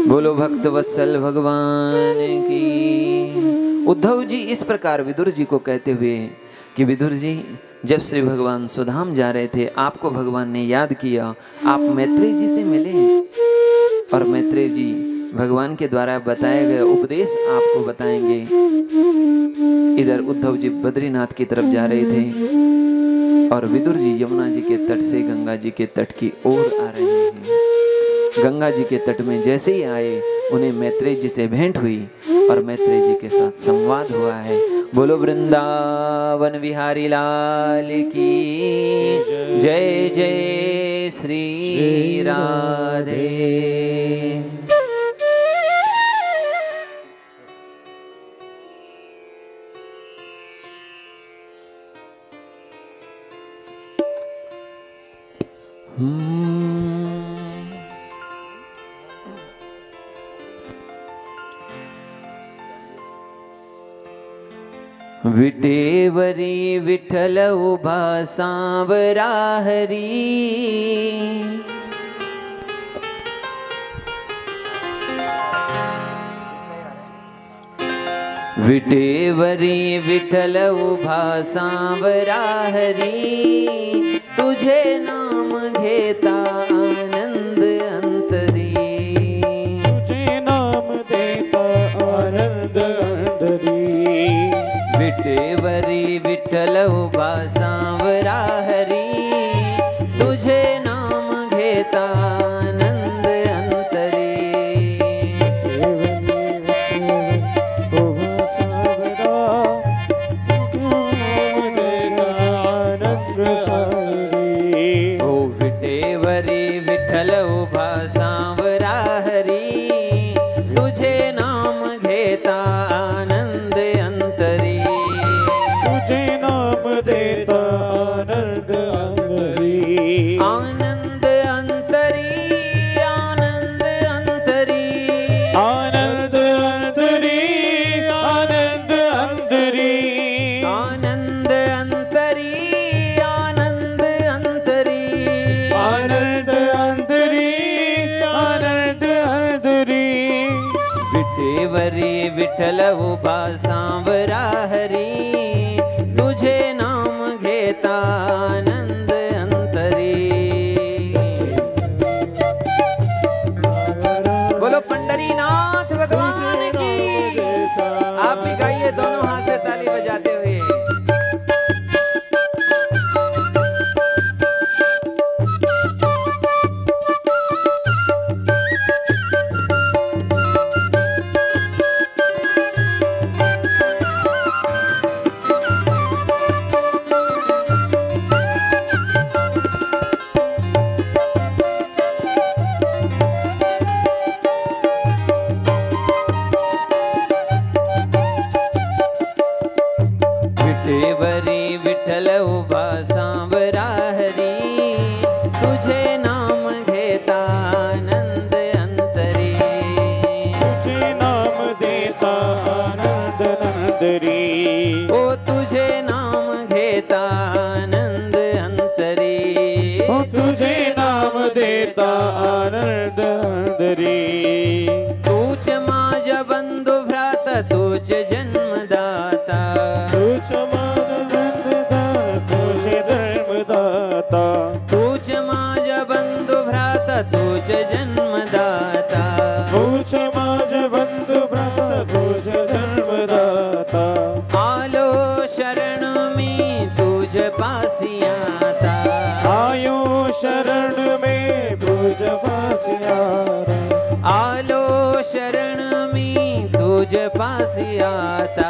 बोलो भक्त वत्सल भगवान की। उद्धव जी इस प्रकार विदुर जी को कहते हुए कि विदुर जी, जब श्री भगवान सुधाम जा रहे थे, आपको भगवान ने याद किया, आप मैत्रेय जी से मिले और मैत्रेय जी भगवान के द्वारा बताए गए उपदेश आपको बताएंगे। इधर उद्धव जी बद्रीनाथ की तरफ जा रहे थे और विदुर जी यमुना जी के तट से गंगा जी के तट की ओर आ रहे हैं। गंगा जी के तट में जैसे ही आए, उन्हें मैत्रेय जी से भेंट हुई और मैत्रेय जी के साथ संवाद हुआ है। बोलो वृंदावन बिहारी लाल की जय जय श्री राधे। विटेवरी विठल उभा सांवरा हरी, विटेवरी विठल उभा सांवरा हरी, तुझे नाम घेता आनंद अंतरी, तुझे नाम देता आनंद अंतरी। विटेवरी विठल उभा सांवरा हरी, तुझे नाम घेता आनंद अंतरी। ओ विटेवरी विठल उभा सांवरा हरी, तुझे नाम घेता आनंद अंतरी, तुझे नाम देता आनंद अंतरी। आनंद अंतरी, आनंद अंतरी, आनंद अंतरी, आनंद अंतरी, आनंद अंतरी, आनंद अंतरी, आनंद अंतरी, आनंद अंतरी। विटेवरी विठल उभा सांवरा हरी, तुझे नाम घेता आनंद अंतरी। बोलो पंडरीनाथ भगवान की। आप भी गाइए दोनों हाथ से ताली बजाते हुए। विटेवरी विठल उभा सांवरा हरी, तुझे नाम घेता आनंद अंतरी, तुझे नाम देता आनंद अंतरी। ओ तुझे नाम घेता आनंद अंतरी, ओ तुझे नाम देता आनंद अंतरी। तूच माझ बंधु भ्रात, तूच जन्मदाता, तूच माझ बंधुदाता, तुझे जन्मदाता। तूच माझ बंधु भ्रात, तूच जन्मदाता, तूच माझ बंधु भ्राता, तुझे जन्मदाता। आलो शरण मी तुझ पासी आता, आयो शरण में तुझ पासी आता। आलो शरण मी तुझ पासी आता,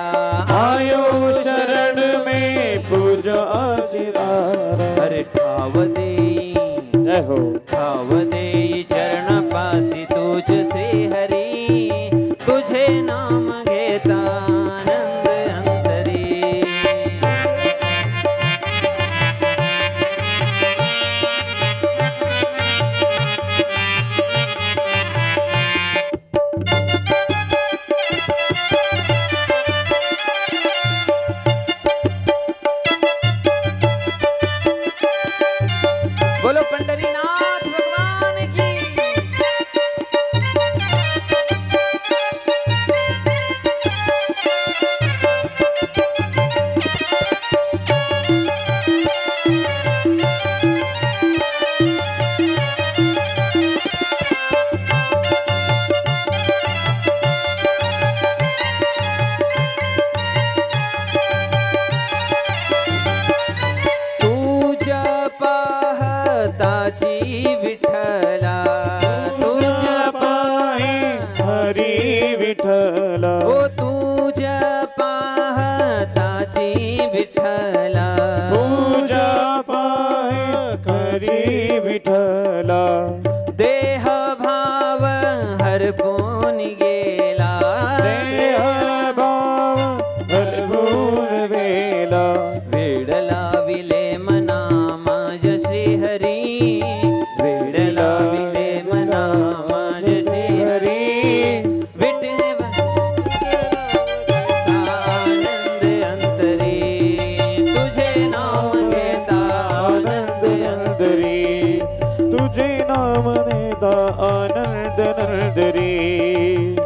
आयो शरण में पूज आशीर्वाद। अरे ठाव देई, जय हो। ठाव देई चरण पासी तुझ श्री हरी, तुझे नाम घेता आनंद अंतरी। बोलो पंडरीनाथ भगवान विठला तुझ्या पाहे हरी विठला ओ तुझ्या पाहताची विठला तुझ्या पाहे हरी विठला देह भाव हरपून गेला देह भाव हरपून गेला वेड लाविले मना माझ्या श्रीहरी वेड लाविले मना माझ्या श्रीहरी आनंद अंतरी तुझे नाम घेता आनंद अंतरी तुझे नाम देता आनंद नंदरी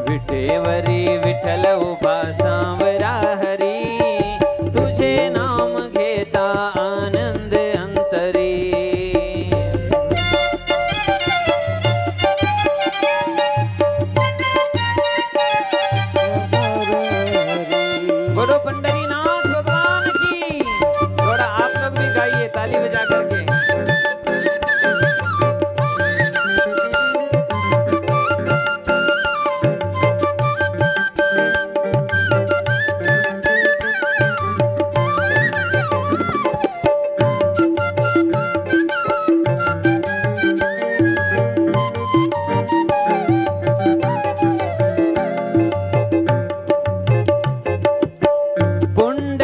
विटेवरी विठ्ठल उभा सांवरा हरी तुझे नाम घेता आनंद अंतरी बोलो पंडरीनाथ भगवान की थोड़ा आप लोग भी गाइए ताली बजा करके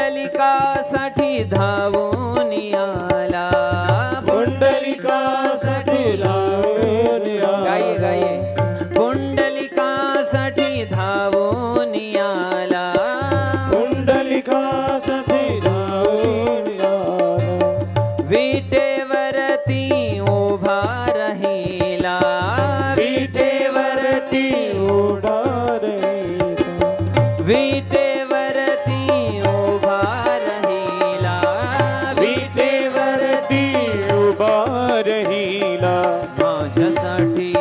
पुंडलिकासाठी धावून आला पुंडलिकासाठी धावून आला गाइए गाइए पुंडलिकासाठी धावून आला पुंडलिकासाठी धावून आला विटेवरती उभा राहिला विटेवरती उभा राहिला विटेवरती उभा राहिला विटेवरती उभा राहिला माझ्यासाठी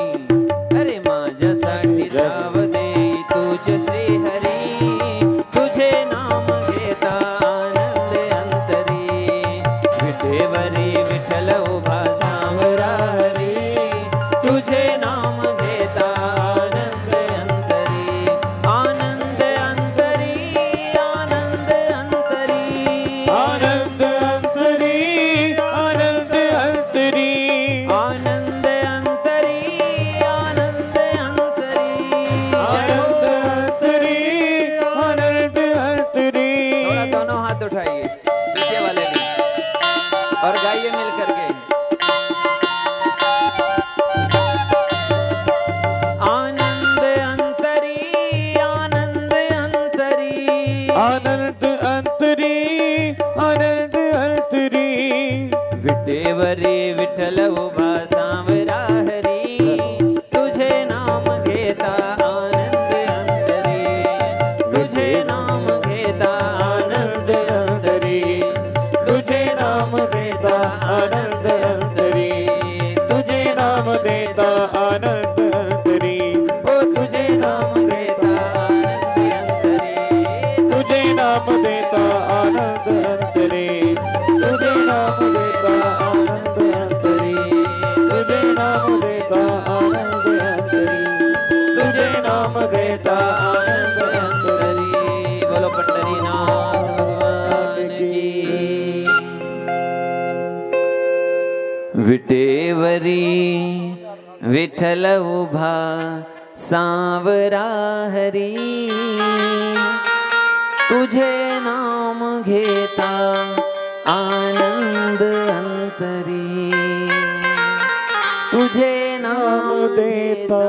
अरे माझ्यासाठी धाव दे तुझे श्रीहरी तुझे नाम घेता आनंद अंतरी विटेवरी विठ्ठल उभा सांवरा हरी तुझे नाम घेता आनंद अंतरी आनंद अंतरी आनंद अंतरी आनंद अंतरी आनंद अंतरी आनंद अंतरी आनंद अंतरी आनंद अंतरी आनंद अंतरी थोड़ा दोनों हाथ उठाइए पीछे वाले भी और गाइए मिल करके आनंद अंतरी आनंद अंतरी आनंद अंतरी आनंद अंतरी विटेवरी विठ्ठल उभा सांवरा हरी तुझे नाम घेता आनंद अंतरी तुझे नाम घेता आनंद अंतरी तुझे नाम देता आनंद अंतरी तुझे नाम देता आनंद अंतरी ओ तुझे नाम देता आनंद अंतरी तुझे नाम देता आनंद अंतरी तुझे नाम देता आनंद अंतरी तुझे नाम देता आनंद अंतरी तुझे नाम देता आनंद अंतरी बोलो पंडरीनाथ भगवान की विटेवरी विठ्ठल उभा सांवरा हरी तुझे नाम घेता आनंद अंतरी तुझे नाम देता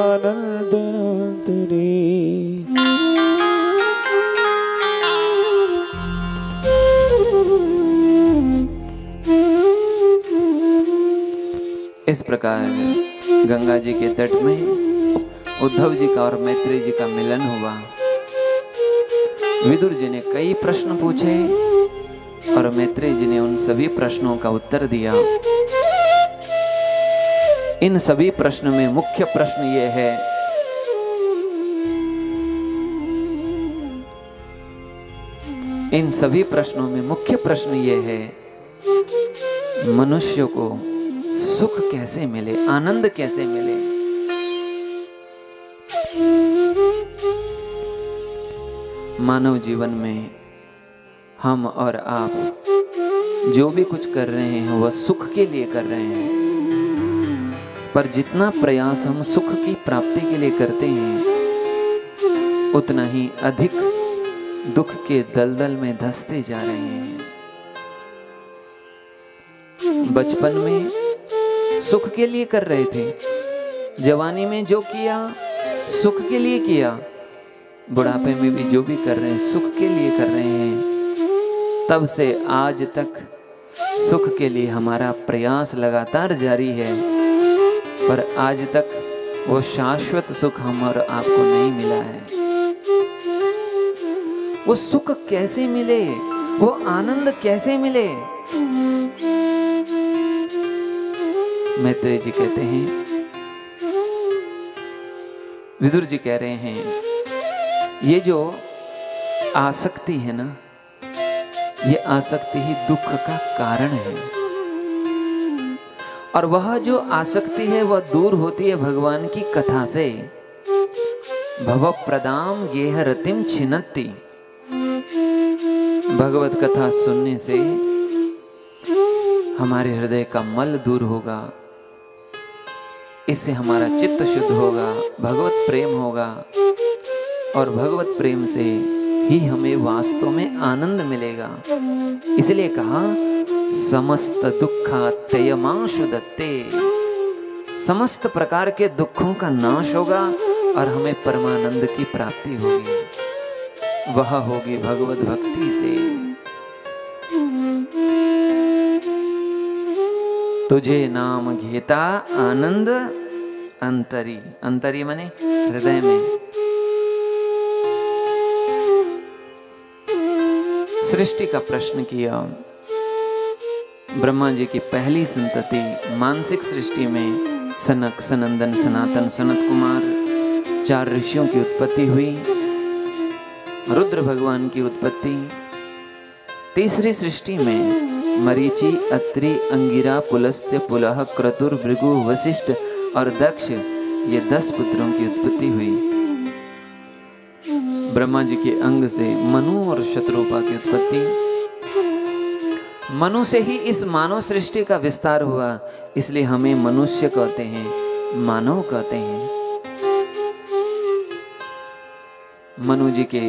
आनंद अंतरी इस प्रकार गंगा जी के तट में उद्धव जी का और मैत्रेय जी का मिलन हुआ। विदुर जी ने कई प्रश्न पूछे और मैत्रेय जी ने उन सभी प्रश्नों का उत्तर दिया। इन सभी प्रश्न में मुख्य प्रश्न ये है इन सभी प्रश्नों में मुख्य प्रश्न ये है मनुष्य को सुख कैसे मिले, आनंद कैसे मिले। मानव जीवन में हम और आप जो भी कुछ कर रहे हैं वह सुख के लिए कर रहे हैं, पर जितना प्रयास हम सुख की प्राप्ति के लिए करते हैं उतना ही अधिक दुख के दलदल में धंसते जा रहे हैं। बचपन में सुख के लिए कर रहे थे, जवानी में जो किया सुख के लिए किया, बुढ़ापे में भी जो भी कर रहे हैं सुख के लिए कर रहे हैं। तब से आज तक सुख के लिए हमारा प्रयास लगातार जारी है, पर आज तक वो शाश्वत सुख हम और आपको नहीं मिला है। वो सुख कैसे मिले, वो आनंद कैसे मिले। मैत्रेय जी कहते हैं, विदुर जी कह रहे हैं, ये जो आसक्ति है ना, ये आसक्ति ही दुख का कारण है, और वह जो आसक्ति है वह दूर होती है भगवान की कथा से। भव प्रदाम गेह रतिम छिन्नति, भगवत कथा सुनने से हमारे हृदय का मल दूर होगा, इससे हमारा चित्त शुद्ध होगा, भगवत प्रेम होगा, और भगवत प्रेम से ही हमें वास्तव में आनंद मिलेगा। इसलिए कहा समस्त दुखा त्ययमाशु दत्ते, समस्त प्रकार के दुखों का नाश होगा और हमें परमानंद की प्राप्ति होगी, वह होगी भगवत भक्ति से। तुझे नाम घेता आनंद अंतरी, अंतरी माने हृदय में। सृष्टि का प्रश्न किया, ब्रह्मा जी की पहली संतति मानसिक सृष्टि में सनक, सनंदन, सनातन, सनत कुमार 4 ऋषियों की उत्पत्ति हुई, रुद्र भगवान की उत्पत्ति। तीसरी सृष्टि में मरीचि, अत्रि, अंगिरा, पुलस्त्य, पुलह, क्रतुर, भृगु, वशिष्ठ और दक्ष, ये 10 पुत्रों की उत्पत्ति हुई। ब्रह्मा जी के अंग से मनु और शत्रुपा की उत्पत्ति। मनु से ही इस मानव सृष्टि का विस्तार हुआ, इसलिए हमें मनुष्य कहते हैं, मानव कहते हैं। मनु जी के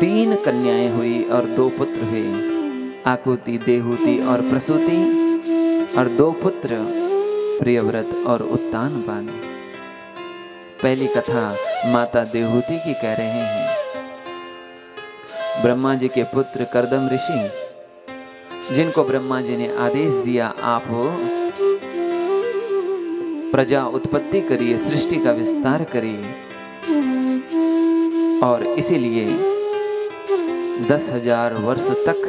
3 कन्याएं हुई और 2 पुत्र हुए, आकुति, देहुति और प्रसूति, और 2 पुत्र प्रियव्रत और उत्तानपाद। पहली कथा माता देहुति की कह रहे हैं। ब्रह्मा जी के पुत्र कर्दम ऋषि, जिनको ब्रह्मा जी ने आदेश दिया आप हो प्रजा उत्पत्ति करिए, सृष्टि का विस्तार करिए, और इसीलिए 10,000 वर्ष तक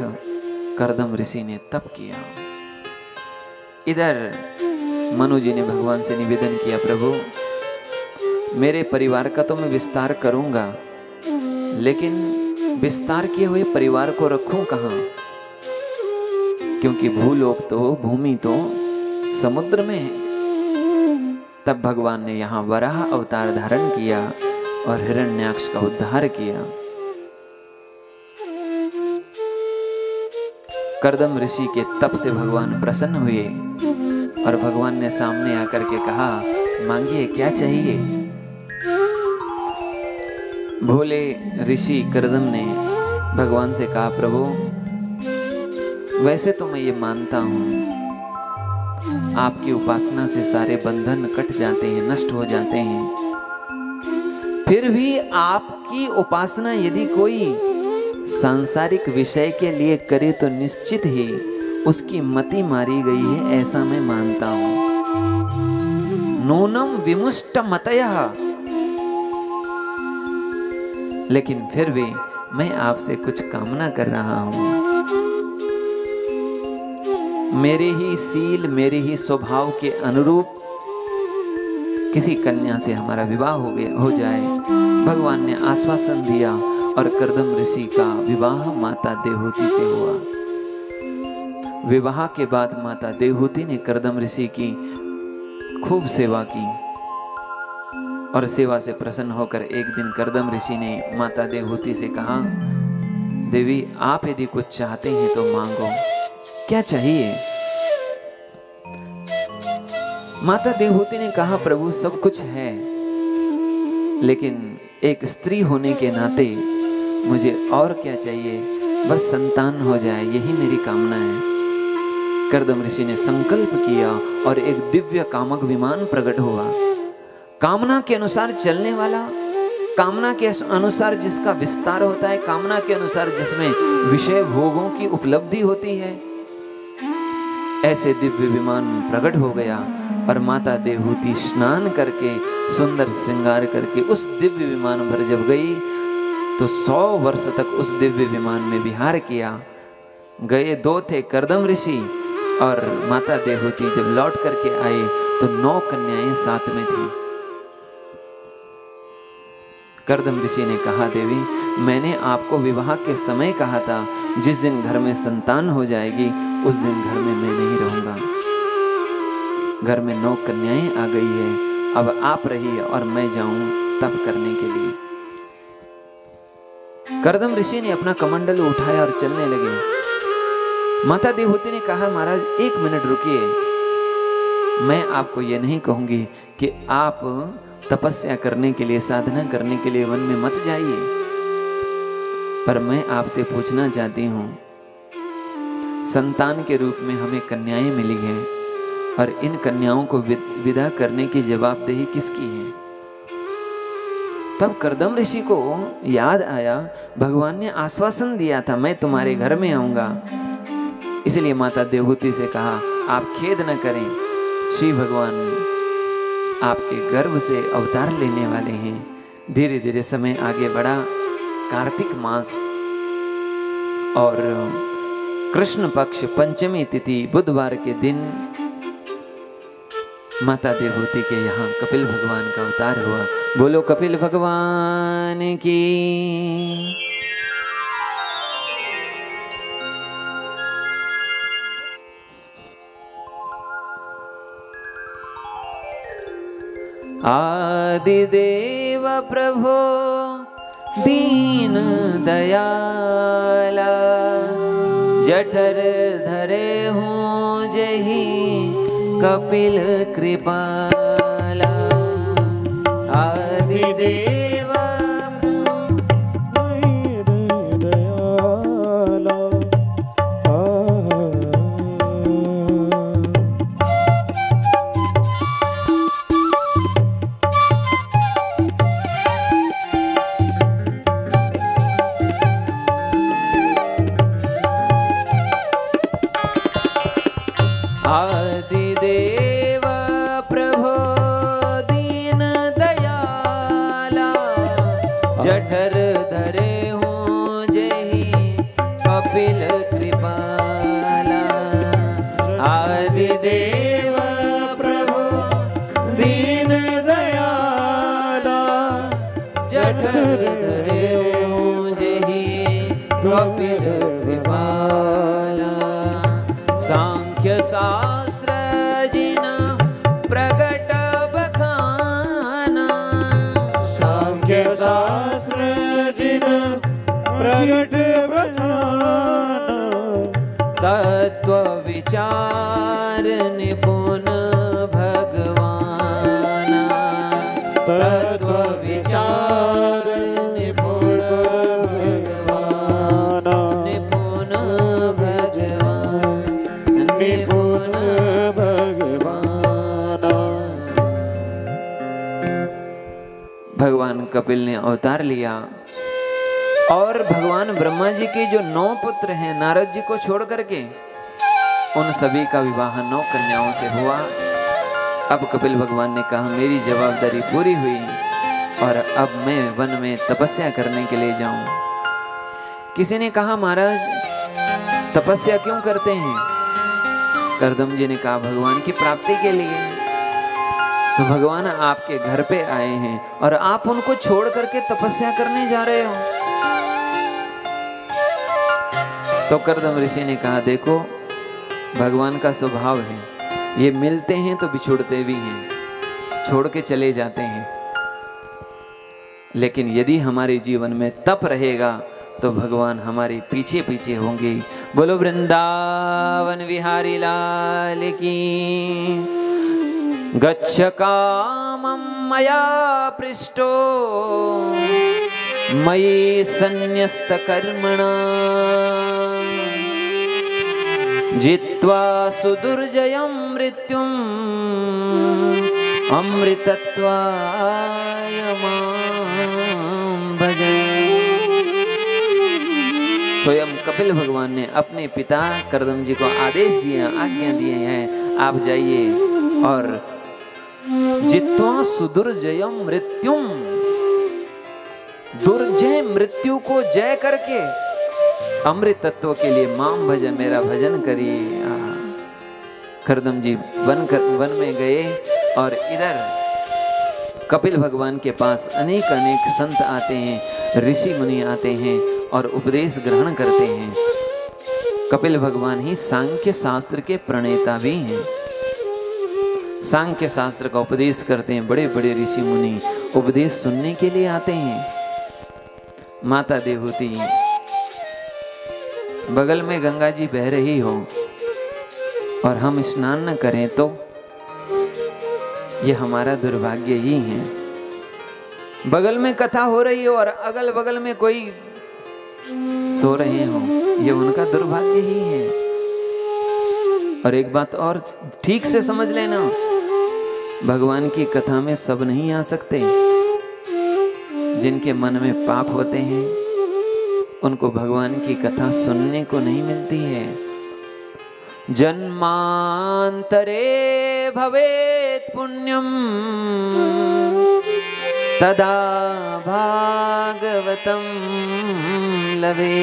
कर्दम ऋषि ने तप किया। इधर मनु जी ने भगवान से निवेदन किया, प्रभु मेरे परिवार का तो मैं विस्तार करूंगा, लेकिन विस्तार किए हुए परिवार को रखूं कहां, क्योंकि भूलोक तो, भूमि तो समुद्र में है। तब भगवान ने यहाँ वराह अवतार धारण किया और हिरण्याक्ष का उद्धार किया। कर्दम ऋषि के तप से भगवान प्रसन्न हुए और भगवान ने सामने आकर के कहा, मांगिए क्या चाहिए। भोले ऋषि कर्दम ने भगवान से कहा, प्रभु वैसे तो मैं ये मानता हूँ आपकी उपासना से सारे बंधन कट जाते हैं, नष्ट हो जाते हैं, फिर भी आपकी उपासना यदि कोई सांसारिक विषय के लिए करे तो निश्चित ही उसकी मति मारी गई है, ऐसा मैं मानता हूं। नूनम विमुष्ट मतयः, लेकिन फिर भी मैं आपसे कुछ कामना कर रहा हूं। मेरे ही शील, मेरे ही स्वभाव के अनुरूप किसी कन्या से हमारा विवाह हो जाए। भगवान ने आश्वासन दिया और कर्दम ऋषि का विवाह माता देहुति से हुआ। विवाह के बाद माता देवहूति ने कर्दम ऋषि की खूब सेवा की और सेवा से प्रसन्न होकर एक दिन कर्दम ऋषि ने माता देवहूति से कहा, देवी आप यदि कुछ चाहते हैं तो मांगो, क्या चाहिए? माता देवहूति ने कहा, प्रभु सब कुछ है, लेकिन एक स्त्री होने के नाते मुझे और क्या चाहिए, बस संतान हो जाए, यही मेरी कामना है। कर्दम ऋषि ने संकल्प किया और एक दिव्य कामक विमान प्रकट हुआ। कामना के अनुसार चलने वाला, कामना के अनुसार जिसका विस्तार होता है, कामना के अनुसार जिसमें विषय भोगों की उपलब्धि होती है, ऐसे दिव्य विमान प्रकट हो गया। और माता देवहूति स्नान करके सुंदर श्रृंगार करके उस दिव्य विमान पर जब गई तो 100 वर्ष तक उस दिव्य विमान में विहार किया। गए 2 थे, कर्दम ऋषि और माता देवहूति। जब लौट करके आए तो 9 कन्याएं साथ में थी। कर्दम ऋषि ने कहा, देवी मैंने आपको विवाह के समय कहा था, जिस दिन घर में संतान हो जाएगी उस दिन घर में मैं नहीं रहूंगा। घर में 9 कन्याएं आ गई है, अब आप रहिए और मैं जाऊं तप करने के लिए। कर्दम ऋषि ने अपना कमंडल उठाया और चलने लगे। माता देवहूति ने कहा, महाराज 1 मिनट रुकिए, मैं आपको ये नहीं कहूंगी कि आप तपस्या करने के लिए, साधना करने के लिए वन में मत जाइए, पर मैं आपसे पूछना चाहती हूं, संतान के रूप में हमें कन्याएं मिली हैं और इन कन्याओं को विदा करने की जवाबदेही किसकी है? तब कर्दम ऋषि को याद आया, भगवान ने आश्वासन दिया था मैं तुम्हारे घर में आऊंगा। इसलिए माता देवहूति से कहा, आप खेद न करें, श्री भगवान आपके गर्भ से अवतार लेने वाले हैं। धीरे धीरे समय आगे बढ़ा। कार्तिक मास और कृष्ण पक्ष पंचमी तिथि बुधवार के दिन माता देवहूति के यहाँ कपिल भगवान का अवतार हुआ। बोलो कपिल भगवान की। आदिदेव प्रभो दीन दयाला, जठर धरे हूँ जही कपिल कृपाला। आदिदेव आदिदेव प्रभो दीन दयाला, जठर धरे हूँ जही कपिल कृपाला। आदिदेव प्रभो दीन दयाला, जठर धरे हूँ जही कपिल कृपाला। सांख्य शास्त्र जिना प्रगट बखाना, सांख्य शास्त्र जिना प्रगट बखाना। तत्व विचार निपुण भगवाना, तत्व विचार निपुण भगवाना, निपुण भगवान, निपुण भगवाना। भगवान कपिल ने अवतार लिया और भगवान ब्रह्मा जी के जो 9 पुत्र हैं नारद जी को छोड़ करके, उन सभी का विवाह 9 कन्याओं से हुआ। अब कपिल भगवान ने कहा मेरी जवाबदारी पूरी हुई और अब मैं वन में तपस्या करने के लिए जाऊं। किसी ने कहा महाराज तपस्या क्यों करते हैं? कर्दम जी ने कहा भगवान की प्राप्ति के लिए। तो भगवान आपके घर पे आए हैं और आप उनको छोड़ करके तपस्या करने जा रहे हो। तो कर्दम ऋषि ने कहा देखो भगवान का स्वभाव है, ये मिलते हैं तो बिछुड़ते भी हैं, छोड़ के चले जाते हैं। लेकिन यदि हमारे जीवन में तप रहेगा तो भगवान हमारे पीछे पीछे होंगे। बोलो वृंदावन विहारी लाल की। गच्छ कामं मया पृष्टो मयि सन्न्यस्तकर्मणा जित्वा सुदुर्जयं मृत्युम् अमृतत्वाय मां भज। स्वयं कपिल भगवान ने अपने पिता कर्दम जी को आदेश दिया, आज्ञा दिए हैं, आप जाइए और जित्वा सुदुर्जयम मृत्युम, दुर्जय मृत्यु को जय करके अमृत तत्व के लिए माम भज, मेरा भजन करिए। कर्दम जी वन में गए और इधर कपिल भगवान के पास अनेक अनेक संत आते हैं, ऋषि मुनि आते हैं और उपदेश ग्रहण करते हैं। कपिल भगवान ही सांख्य शास्त्र के प्रणेता भी हैं। सांख्य शास्त्र का उपदेश करते हैं। बड़े बड़े ऋषि मुनि उपदेश सुनने के लिए आते हैं। माता देवहूति, बगल में गंगा जी बह रही हो और हम स्नान न करें तो ये हमारा दुर्भाग्य ही है। बगल में कथा हो रही हो और अगल बगल में कोई सो रहे हो, ये उनका दुर्भाग्य ही है। और एक बात और ठीक से समझ लेना, भगवान की कथा में सब नहीं आ सकते। जिनके मन में पाप होते हैं उनको भगवान की कथा सुनने को नहीं मिलती है। जन्मांतरे भवेत् पुण्यम तदा भागवतम लवे।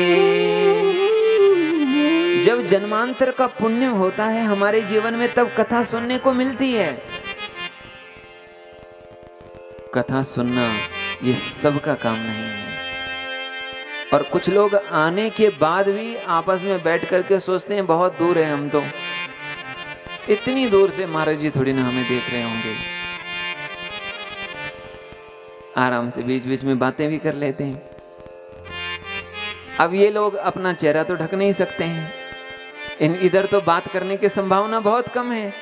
जब जन्मांतर का पुण्य होता है हमारे जीवन में, तब कथा सुनने को मिलती है। कथा सुनना ये सबका काम नहीं है। और कुछ लोग आने के बाद भी आपस में बैठ करके सोचते हैं बहुत दूर है हम तो, इतनी दूर से महाराज जी थोड़ी ना हमें देख रहे होंगे। आराम से बीच बीच में बातें भी कर लेते हैं। अब ये लोग अपना चेहरा तो ढक नहीं सकते हैं, इधर तो बात करने की संभावना बहुत कम है।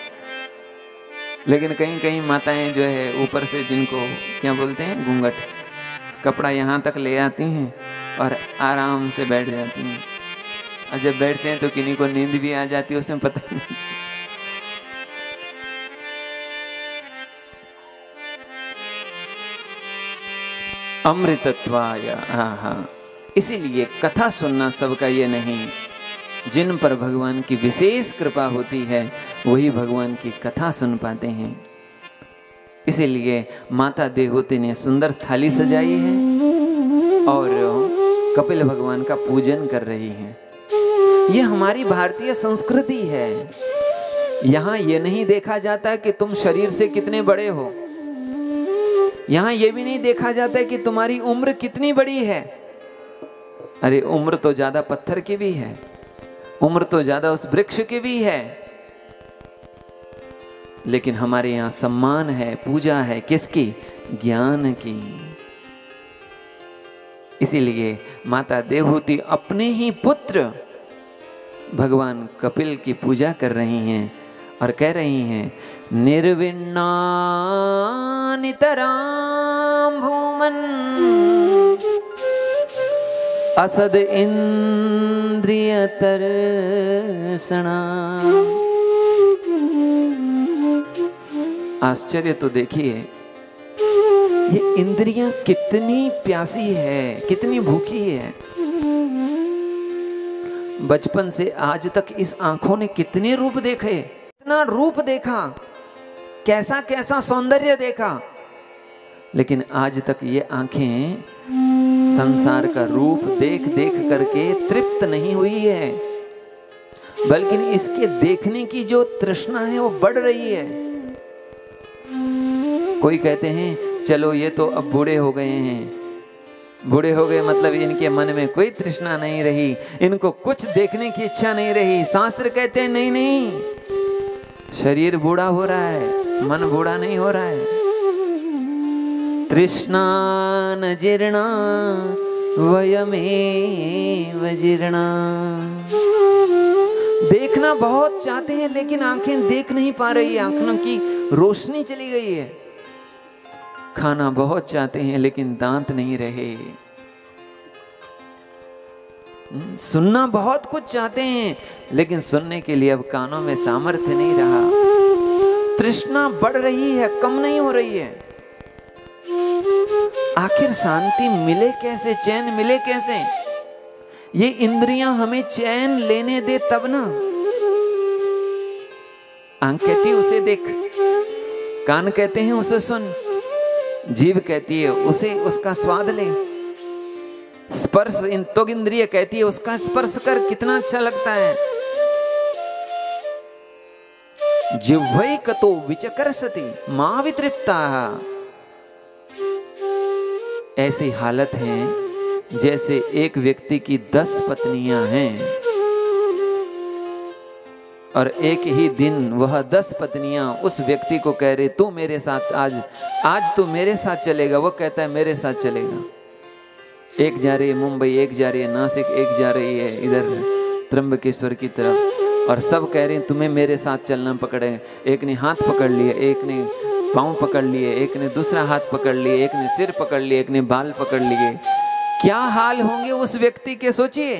लेकिन कहीं कहीं माताएं जो है ऊपर से, जिनको क्या बोलते हैं, घूंघट, कपड़ा यहाँ तक ले आती हैं और आराम से बैठ जाती हैं। और जब बैठते हैं तो किन्हीं को नींद भी आ जाती है, उसमें पता नहीं। अमृतत्वाय, हाँ, इसीलिए कथा सुनना सबका ये नहीं। जिन पर भगवान की विशेष कृपा होती है वही भगवान की कथा सुन पाते हैं। इसीलिए माता देवहूति ने सुंदर थाली सजाई है और कपिल भगवान का पूजन कर रही हैं। ये हमारी भारतीय संस्कृति है। यहाँ ये नहीं देखा जाता कि तुम शरीर से कितने बड़े हो, यहाँ ये भी नहीं देखा जाता कि तुम्हारी उम्र कितनी बड़ी है। अरे उम्र तो ज्यादा पत्थर की भी है, उम्र तो ज्यादा उस वृक्ष की भी है। लेकिन हमारे यहाँ सम्मान है, पूजा है, किसकी? ज्ञान की। इसीलिए माता देवहूति अपने ही पुत्र भगवान कपिल की पूजा कर रही हैं और कह रही हैं, निर्विण्णा नितरां भूमन् असद इंद्रिय तर्षणा। आश्चर्य तो देखिए, ये इंद्रियां कितनी प्यासी है, कितनी भूखी है। बचपन से आज तक इस आंखों ने कितने रूप देखे, कितना रूप देखा, कैसा कैसा सौंदर्य देखा, लेकिन आज तक ये आंखें संसार का रूप देख देख करके तृप्त नहीं हुई है, बल्कि इसके देखने की जो तृष्णा है वो बढ़ रही है। कोई कहते हैं चलो ये तो अब बूढ़े हो गए हैं, बूढ़े हो गए मतलब इनके मन में कोई तृष्णा नहीं रही, इनको कुछ देखने की इच्छा नहीं रही। शास्त्र कहते हैं नहीं नहीं, शरीर बूढ़ा हो रहा है, मन बूढ़ा नहीं हो रहा है। तृष्णा न जीर्णा वयमेव जीर्णा। देखना बहुत चाहते हैं लेकिन आंखें देख नहीं पा रही है, आंखों की रोशनी चली गई है। खाना बहुत चाहते हैं लेकिन दांत नहीं रहे। सुनना बहुत कुछ चाहते हैं लेकिन सुनने के लिए अब कानों में सामर्थ्य नहीं रहा। तृष्णा बढ़ रही है, कम नहीं हो रही है। आखिर शांति मिले कैसे, चैन मिले कैसे? ये इंद्रियां हमें चैन लेने दे तब ना। आंख कहती है उसे देख, कान कहते हैं उसे सुन, जीभ कहती है उसे उसका स्वाद ले, स्पर्श इन त्वग इंद्रिय कहती है उसका स्पर्श कर, कितना अच्छा लगता है। जिह्वैकतो विचकर्षति मां वितृप्ता। ऐसी हालत है जैसे एक व्यक्ति की 10 पत्नियां हैं और एक ही दिन वह 10 पत्नियां उस व्यक्ति को कह रहे तू मेरे साथ आज तू मेरे साथ चलेगा। वो कहता है मेरे साथ चलेगा। एक जा रही है मुंबई, एक जा रही है नासिक, एक जा रही है इधर त्र्यंबकेश्वर की तरफ, और सब कह रहे हैं तुम्हें मेरे साथ चलना पकड़े। एक ने हाथ पकड़ लिया, एक ने पांव पकड़ लिए, एक ने दूसरा हाथ पकड़ लिए, एक ने सिर पकड़ लिए, एक ने बाल पकड़ लिए। क्या हाल होंगे उस व्यक्ति के, सोचिए।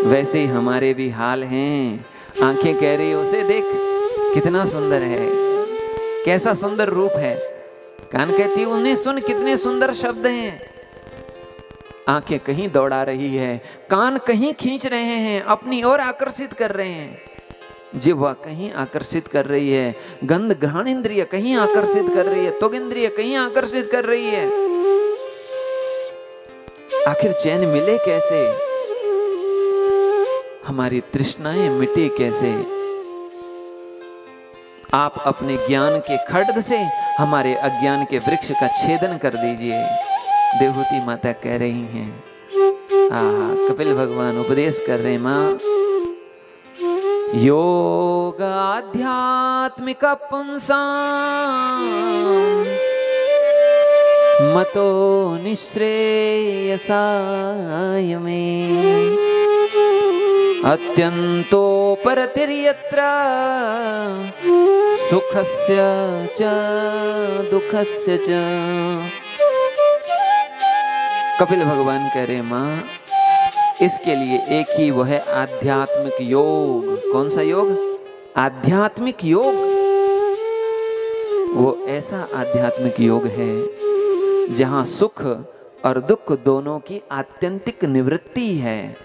वैसे ही हमारे भी हाल हैं। आंखें कह रही उसे देख कितना सुंदर है, कैसा सुंदर रूप है। कान कहती उन्हें सुन कितने सुंदर शब्द हैं। आंखें कहीं दौड़ा रही है, कान कहीं खींच रहे हैं, अपनी ओर आकर्षित कर रहे हैं। जिह्वा कहीं आकर्षित कर रही है, गंध घ्राण इंद्रिय कहीं आकर्षित कर रही है, त्वग इंद्रिय कहीं आकर्षित कर रही है। आखिर चैन मिले कैसे? हमारी तृष्णाएं मिटे कैसे? आप अपने ज्ञान के खड्ग से हमारे अज्ञान के वृक्ष का छेदन कर दीजिए। देवहूति माता कह रही हैं। कपिल भगवान उपदेश कर रहे हैं, माँ योग आध्यात्मिक पुंसां मतो निःश्रेयसाय मे अत्यंतो परतिर्यत्र सुखस्य च दुःखस्य च। कपिल भगवान कह रहे माँ इसके लिए एक ही वो है आध्यात्मिक योग। कौन सा योग? आध्यात्मिक योग। वो ऐसा आध्यात्मिक योग है जहां सुख और दुख दोनों की आत्यंतिक निवृत्ति है।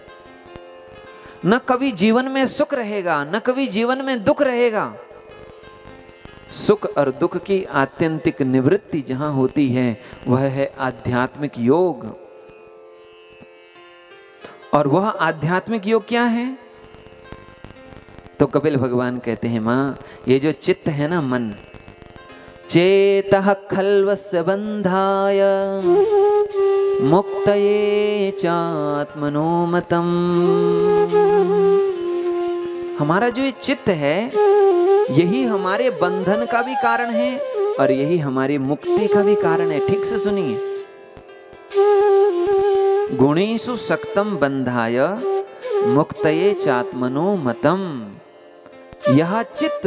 न कभी जीवन में सुख रहेगा, न कभी जीवन में दुख रहेगा। सुख और दुख की आत्यंतिक निवृत्ति जहां होती है वह है आध्यात्मिक योग। और वह आध्यात्मिक योग क्या है? तो कपिल भगवान कहते हैं माँ ये जो चित्त है ना, मन, चेतः खल्वस्य बंधाय मुक्तये चात्मनो मतम्। हमारा जो ये चित्त है यही हमारे बंधन का भी कारण है और यही हमारी मुक्ति का भी कारण है। ठीक से सुनिए, गुणेषु सक्तम बंधाय मुक्तये चात्मनो मतम। यह चित्त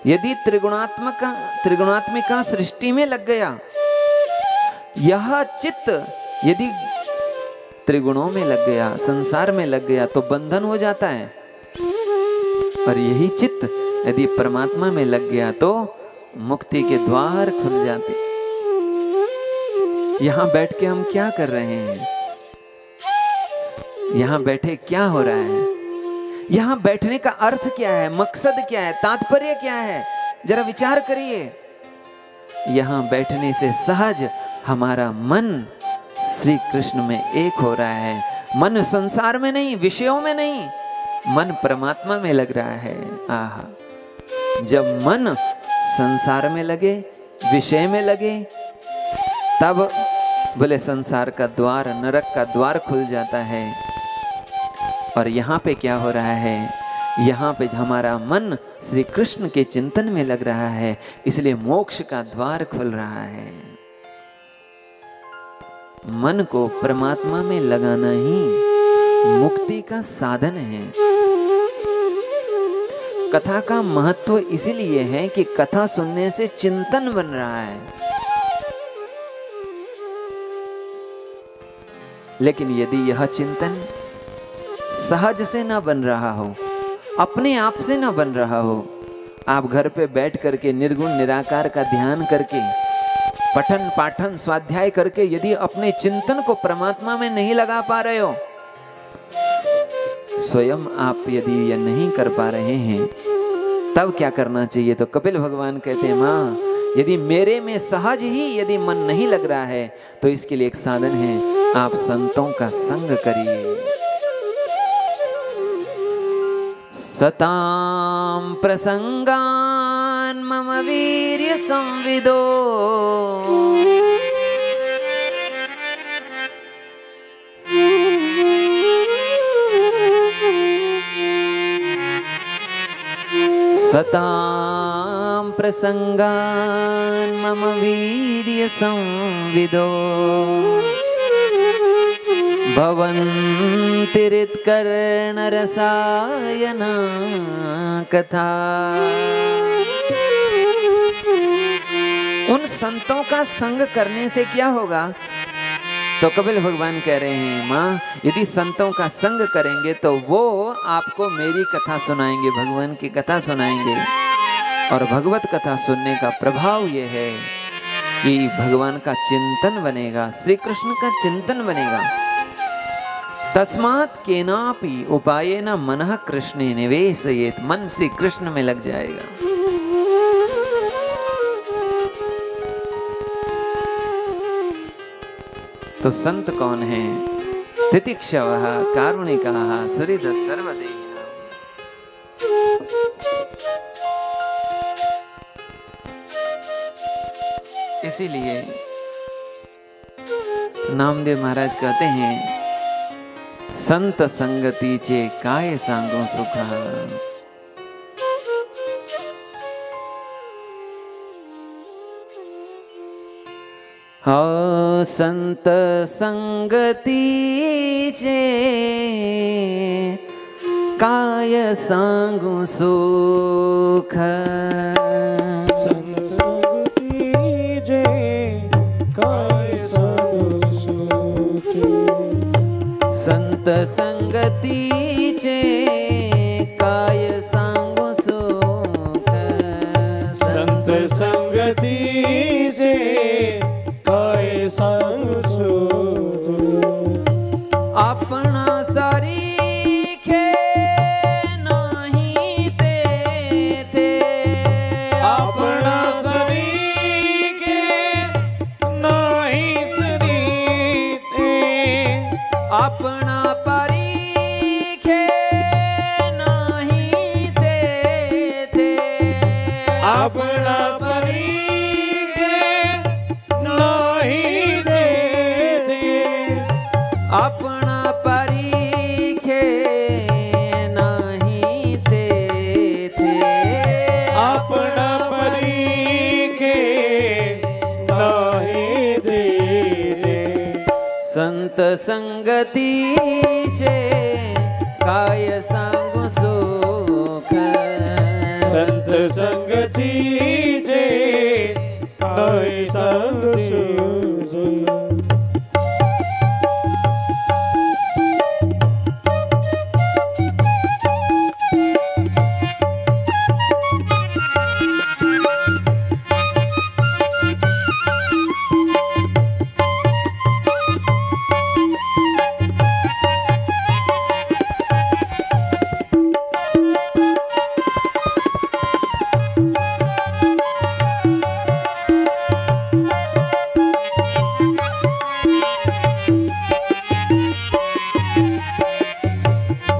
यदि त्रिगुणात्मिका सृष्टि में लग गया, यह चित्त यदि त्रिगुणों में लग गया, संसार में लग गया तो बंधन हो जाता है। और यही चित्त यदि परमात्मा में लग गया तो मुक्ति के द्वार खुल जाते। यहां बैठ के हम क्या कर रहे हैं? यहां बैठे क्या हो रहा है? यहां बैठने का अर्थ क्या है? मकसद क्या है? तात्पर्य क्या है? जरा विचार करिए। यहां बैठने से सहज हमारा मन श्री कृष्ण में एक हो रहा है। मन संसार में नहीं, विषयों में नहीं, मन परमात्मा में लग रहा है। आहा, जब मन संसार में लगे, विषय में लगे, तब बोले संसार का द्वार, नरक का द्वार खुल जाता है। और यहाँ पे क्या हो रहा है, यहाँ पे हमारा मन श्री कृष्ण के चिंतन में लग रहा है, इसलिए मोक्ष का द्वार खुल रहा है। मन को परमात्मा में लगाना ही मुक्ति का साधन है। कथा का महत्व इसीलिए है कि कथा सुनने से चिंतन बन रहा है। लेकिन यदि यह चिंतन सहज से ना बन रहा हो, अपने आप से ना बन रहा हो, आप घर पे बैठ करके निर्गुण निराकार का ध्यान करके, पठन पाठन स्वाध्याय करके यदि अपने चिंतन को परमात्मा में नहीं लगा पा रहे हो, स्वयं आप यदि यह नहीं कर पा रहे हैं, तब क्या करना चाहिए? तो कपिल भगवान कहते हैं, माँ यदि मेरे में सहज ही यदि मन नहीं लग रहा है तो इसके लिए एक साधन है, आप संतों का संग करिए। सतां प्रसंगान् मम वीर्य संविदो सतां प्रसंगान् मम वीर्य संविदो भवन्तिरित्कर्ण रसायना कथा। उन संतों का संग करने से क्या होगा? तो कपिल भगवान कह रहे हैं, माँ यदि संतों का संग करेंगे तो वो आपको मेरी कथा सुनाएंगे, भगवान की कथा सुनाएंगे। और भगवत कथा सुनने का प्रभाव ये है कि भगवान का चिंतन बनेगा, श्री कृष्ण का चिंतन बनेगा। तस्मात् केनापि उपायेन मनः कृष्णे निवेशयेत्, मन श्री कृष्ण में लग जाएगा। तो संत कौन है? तितिक्षवः कारुणिकाः सुहृदः सर्वदेहिनां। इसीलिए नामदेव महाराज कहते हैं, संत संगतीचे काय सांगो सुख। हाँ संत संगतीचे काय सांगो सुख। संत संगतीचे काय सांगो सुख। संत संगतीचे काय सांगो सुख। संत संगतीचे काय सांगो सुख। अपना सरीखे नाही ते अपना सरीखे नाही सरीते। अपना परीखे नहीं देते। अपना सरीखे नहीं देते। अपना परीखे नहीं देते। अपना परीखे नहीं देते। संत संगतीचे काय सांगू सुख। संत संगतीचे काय सांगू सुख।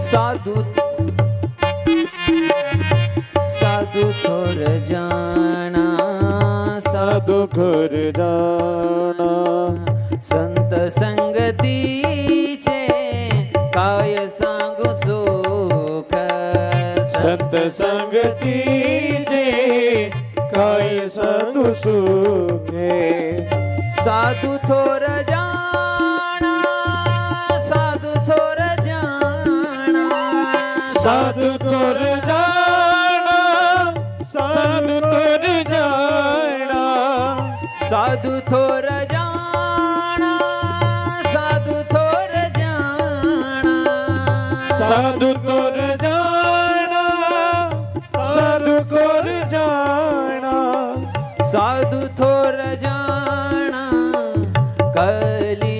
साधु साधु थोर जाना। साधु खुर जाना। संग तीजे काय साधु सुखे साधु थोर जाना साधु थोर जाना साधु तोर जाना साधु तोर जाना साधु थोर जाना साधु थोर जाना साधु तोर जाना साधु तोर जाना साधु थोर जाना कली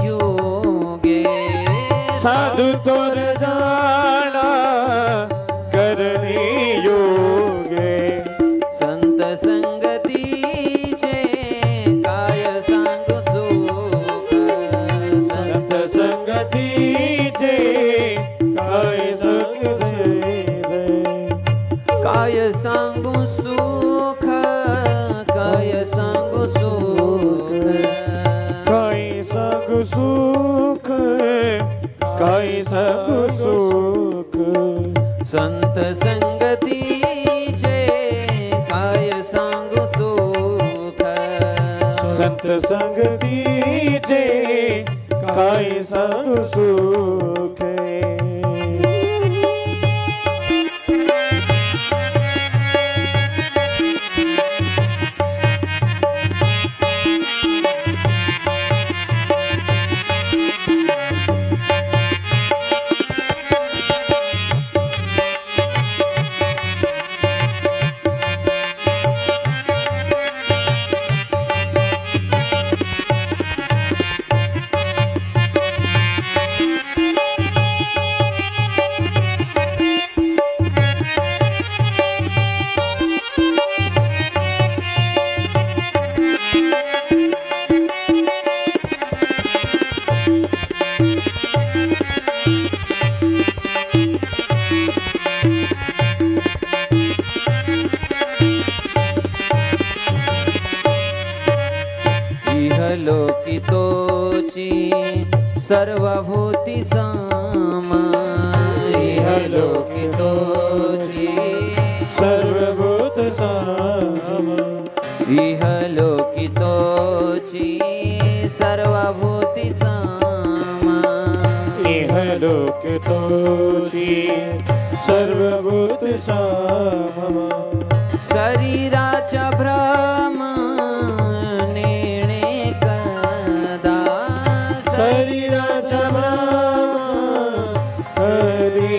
युगे साधु तोर जाना करनी योगे संत संगती चे काय सांगू सुख संत संगतीचे काय संग काय सांगू सुख काय सांगू सुख काय संग सुख काय संग सुख संत संगतीचे काय सांगू सुख संत संगतीचे काय संग सुख लोकितोची सर्वभूति सामा इह लोकितोची सर्वभूत साम इह लोकितोची सर्वभूति सामा इह लोक तोची सर्वभूत साम शरीराचा भ्रम नेणे कदा शरीराचा भ्रम हरी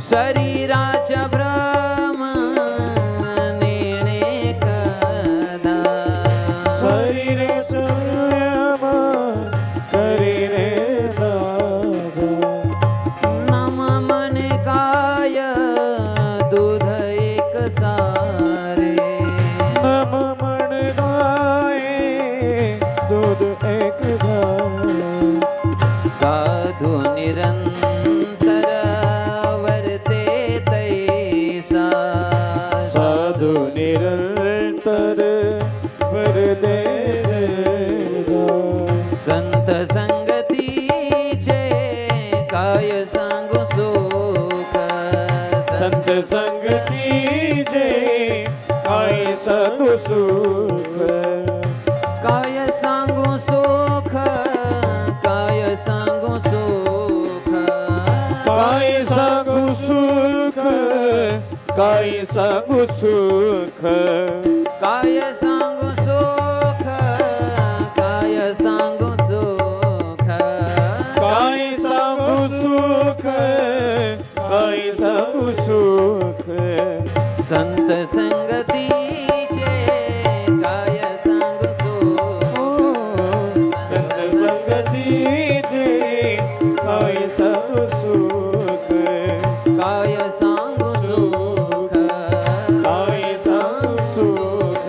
शरीराचा भ्रम नेणे कदा शरीराचा भ्रम करी रे साधा नम मन काय दूध एक सारे नम मन गाये दूध एक धार साधु निरंतर वर्ते तैसा साधु निरंतर वर दे संत संगतीचे काय सांगू सुख संत संगतीचे काय सांगू सुख काय सांगू सुख काय सांगू सुख काय सांगू सुख काय सांगू सुख काय सांगू सुख काय सांगू सुख काय सांगू सुख काय सांगू सुख संत संगतीचे काय सांगू सुख संत संगतीचे काय सांगू सुख काय सांगू सुख काय सांगू सुख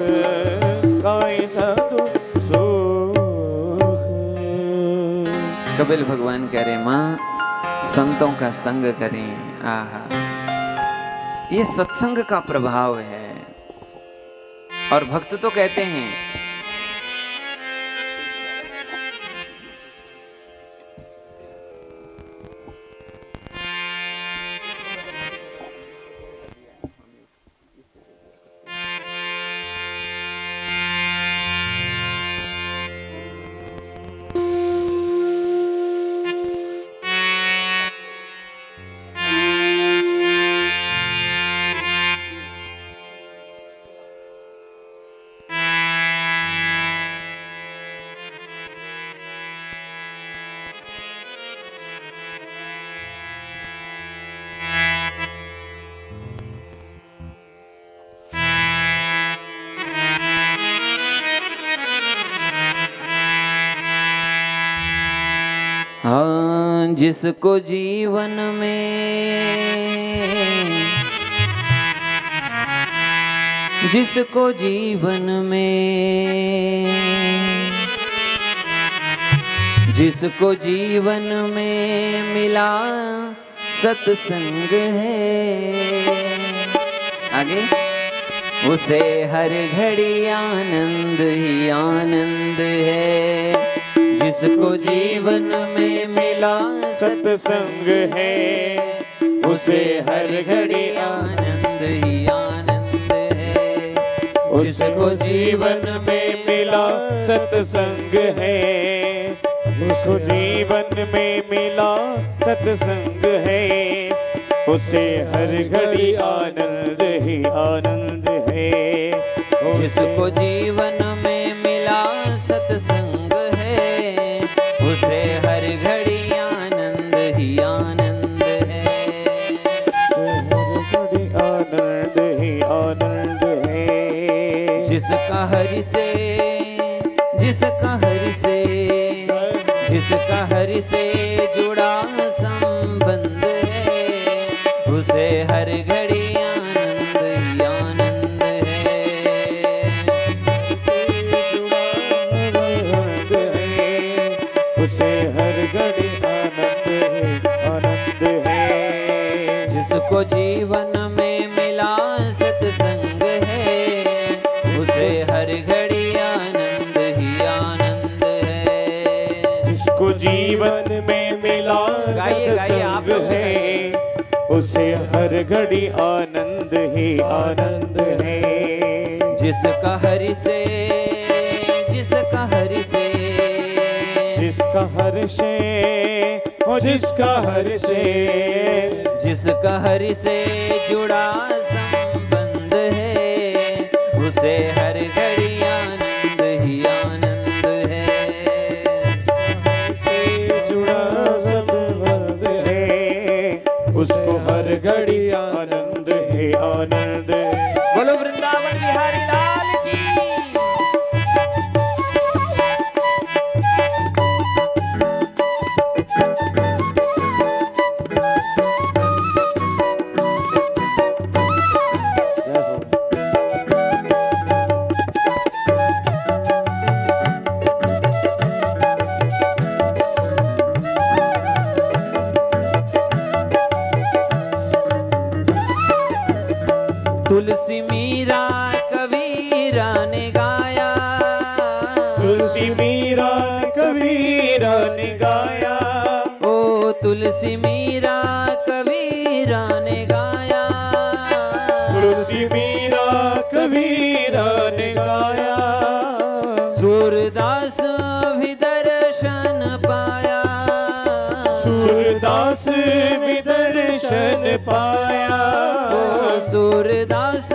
काय सांगू सुख कपिल भगवान कह रहे माँ संतों का संग करें। आहा, ये सत्संग का प्रभाव है। और भक्त तो कहते हैं हाँ, जिसको जीवन में मिला सत्संग है, आगे उसे हर घड़ी आनंद ही आनंद है। जिसको जीवन में मिला सत्संग है, उसे हर घड़ी आनंद ही आनंद है। उसको जीवन में मिला सत्संग है, उसको जीवन में मिला सत्संग है, उसे हर घड़ी आनंद ही आनंद है। जिसको जीवन में मिला सत्संग है, उसे हर घड़ी आनंद ही आनंद है। हर घड़ी आनंद ही आनंद है। जिसका हरि से जुड़ा संबंध है, उसे हर घड़ी आनंद ही आनंद है। जुड़ा संबंध है, उसे हर घड़ी आनंद ही आनंद है। जिसको जीवन में मिला सत्संग है, उसे हर घड़ी आनंद ही आनंद है। जिसको जीवन में मिला सत्संग है, उसे हर घड़ी आनंद ही आनंद है। जिसका हरि से जिसका हर से हो जिसका हर से जुड़ा संबंध है, उसे हर घड़ी आनंद ही आनंद है। से जुड़ा संबंध है, उसको हर घड़ी आनंद ही आनंद। बोलो वृंदावन बिहारी लाल की। तुलसी मीरा कबीरा ने गाया, तुलसी मीरा कबीरा ने गाया, ओ तुलसी मीरा कबीरा ने गाया। तुलसी मीरा कबीरा ने गाया, सूरदास भी दर्शन पाया, सूरदास भी दर्शन पाया, सूरदास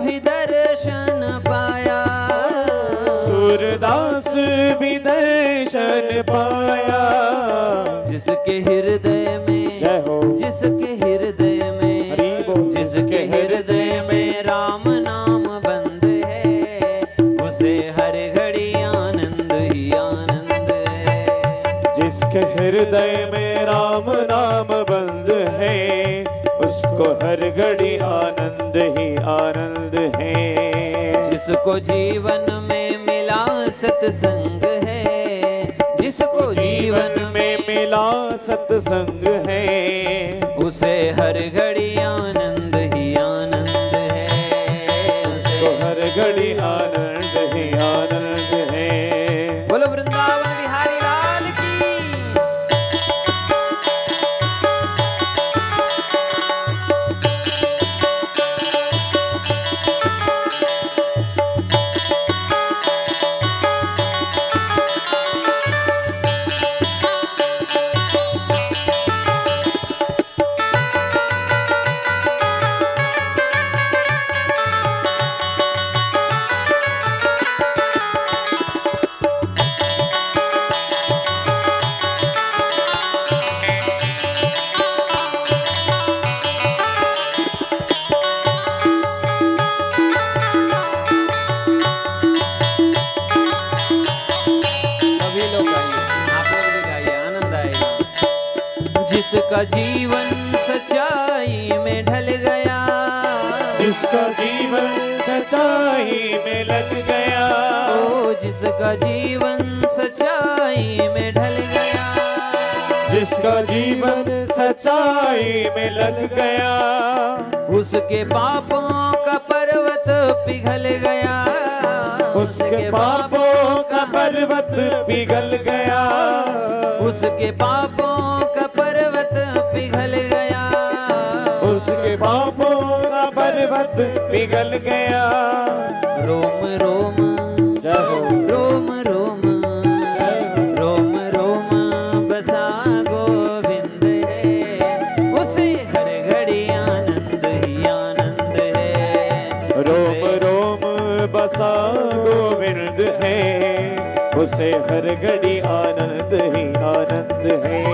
भी दर्शन पाया, सूरदास भी दर्शन पाया। जिसके हृदय में जय हो, जिसके हृदय हरि में बोल। जिसके हृदय में राम नाम बंद है, उसे हर घड़ी आनंद ही आनंद है। जिसके हृदय में राम नाम बंद है, उसको हर घड़ी आनंद ही आनंद है। जिसको जीवन में मिला सत्संग है, जिसको जीवन में मिला सत्संग है, उसे हर घड़ी आनंद ही आनंद है। उसको हर घड़ी आनंद ही आनंद है। बोलो वृंदावन बिहारी लाल की। जिसका जीवन सच्चाई में ढल गया, जिसका जीवन सच्चाई में लग गया, ओ जिसका जीवन सच्चाई में ढल गया, जिसका जीवन सच्चाई में लग गया, उसके पापों का पर्वत पिघल गया, उसके पापों का पर्वत पिघल गया, उसके पापों का पर्वत पिघल गया, उसके पापों का पर्वत पिघल गया। रोम रोम जय हो, रोम रोम रोम रोम बसा गोविंद है, उसे हर घड़ी आनंद ही आनंद है। रोम रोम बसा गोविंद है, उसे हर घड़ी आनंद ही आनंद है।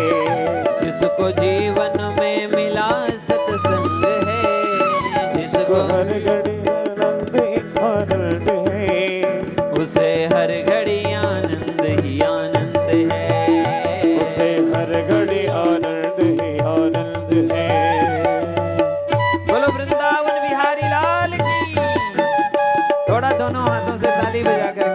जिसको जीवन में मिला सत्संग है, जिसको हर घड़ी आनंद ही आनंद है, उसे हर घड़ी आनंद ही आनंद है, उसे हर घड़ी आनंद ही आनंद है। बोलो वृंदावन बिहारी लाल की। थोड़ा दोनों हाथों से ताली बजा करके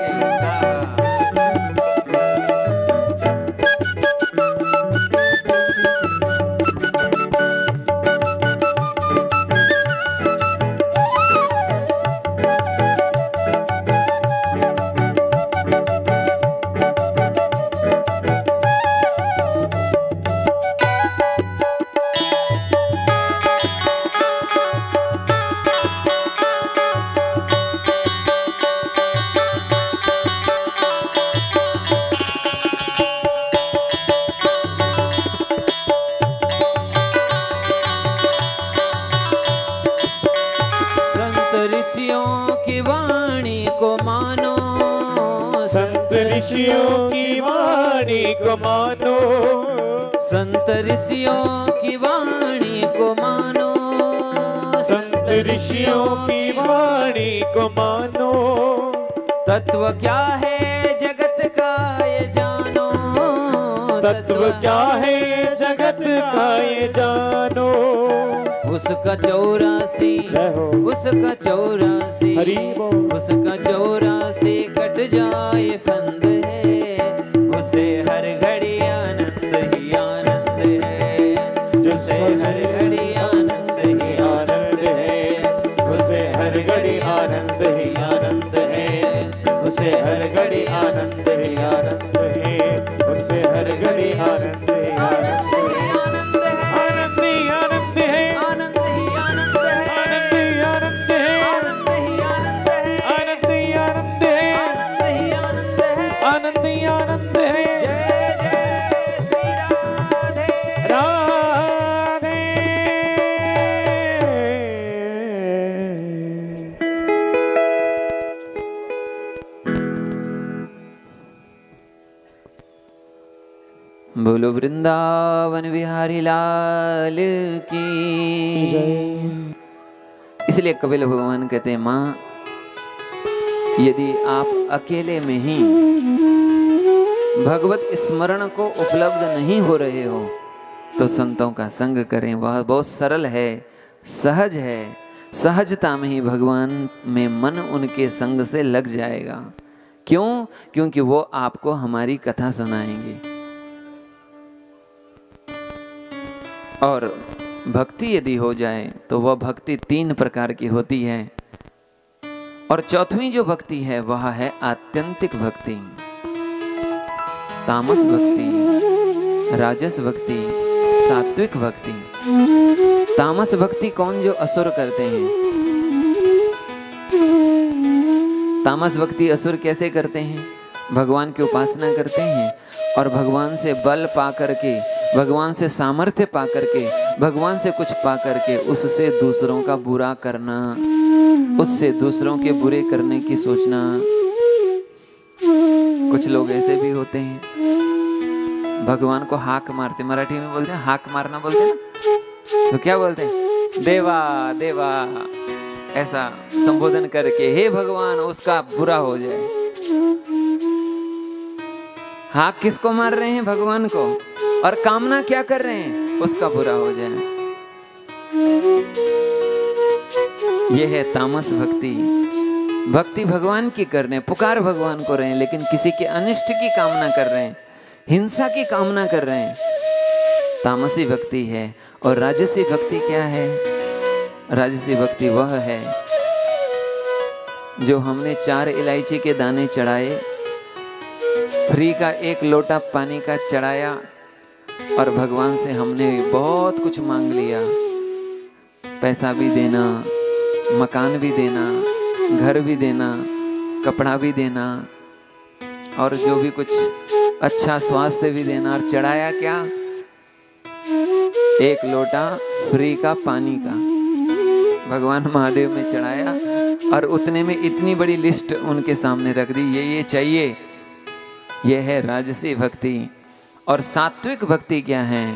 ऋषियों की वाणी को मानो, संत ऋषियों की वाणी को मानो, संत ऋषियों की वाणी को मानो। तत्व क्या है जगत का ये जानो, तत्व क्या है जगत का ये जानो। उसका 84 जय हो, उसका 84 हरि बोल, उसका 84 कट जाए फंद है, उसे हर घड़ी आनंद ही आनंद है, जिसे हर घड़ी आनंद ही आनंद है, उसे हर घड़ी आनंद ही आनंद है, उसे हर घड़ी आनंद ही आनंद है, उसे हर घड़ी आनंद ही आनंद है। बोलो वृंदावन बिहारी लाल की जय। इसलिए कपिल भगवान कहते हैं, माँ यदि आप अकेले में ही भगवत स्मरण को उपलब्ध नहीं हो रहे हो तो संतों का संग करें। वह बहुत सरल है, सहज है, सहजता में ही भगवान में मन उनके संग से लग जाएगा। क्यों? क्योंकि वो आपको हमारी कथा सुनाएंगे। और भक्ति यदि हो जाए तो वह भक्ति 3 प्रकार की होती है, और चौथी जो भक्ति है वह है आत्यंतिक भक्ति, तामस भक्ति, राजस भक्ति, सात्विक भक्ति। तामस भक्ति कौन? जो असुर करते हैं। तामस भक्ति असुर कैसे करते हैं? भगवान की उपासना करते हैं और भगवान से बल पा करके, भगवान से सामर्थ्य पा करके, भगवान से कुछ पा करके उससे दूसरों का बुरा करना, उससे दूसरों के बुरे करने की सोचना। कुछ लोग ऐसे भी होते हैं, भगवान को हाक मारते, मराठी में बोलते हैं हाक मारना बोलते हैं ना, तो क्या बोलते हैं? देवा देवा, ऐसा संबोधन करके, हे भगवान उसका बुरा हो जाए। हाक किसको मार रहे हैं? भगवान को। और कामना क्या कर रहे हैं? उसका बुरा हो जाए। यह है तामस भक्ति। भक्ति भगवान की कर रहे हैं, पुकार भगवान को रहे हैं, लेकिन किसी के अनिष्ट की कामना कर रहे हैं, हिंसा की कामना कर रहे हैं, तामसी भक्ति है। और राजसी भक्ति क्या है? राजसी भक्ति वह है जो हमने 4 इलायची के दाने चढ़ाए, फ्री का 1 लोटा पानी का चढ़ाया और भगवान से हमने बहुत कुछ मांग लिया, पैसा भी देना, मकान भी देना, घर भी देना, कपड़ा भी देना और जो भी कुछ अच्छा स्वास्थ्य भी देना, और चढ़ाया क्या? 1 लोटा फ्री का पानी का भगवान महादेव में चढ़ाया और उतने में इतनी बड़ी लिस्ट उनके सामने रख दी, ये चाहिए। यह है राजसी भक्ति। और सात्विक भक्ति क्या है?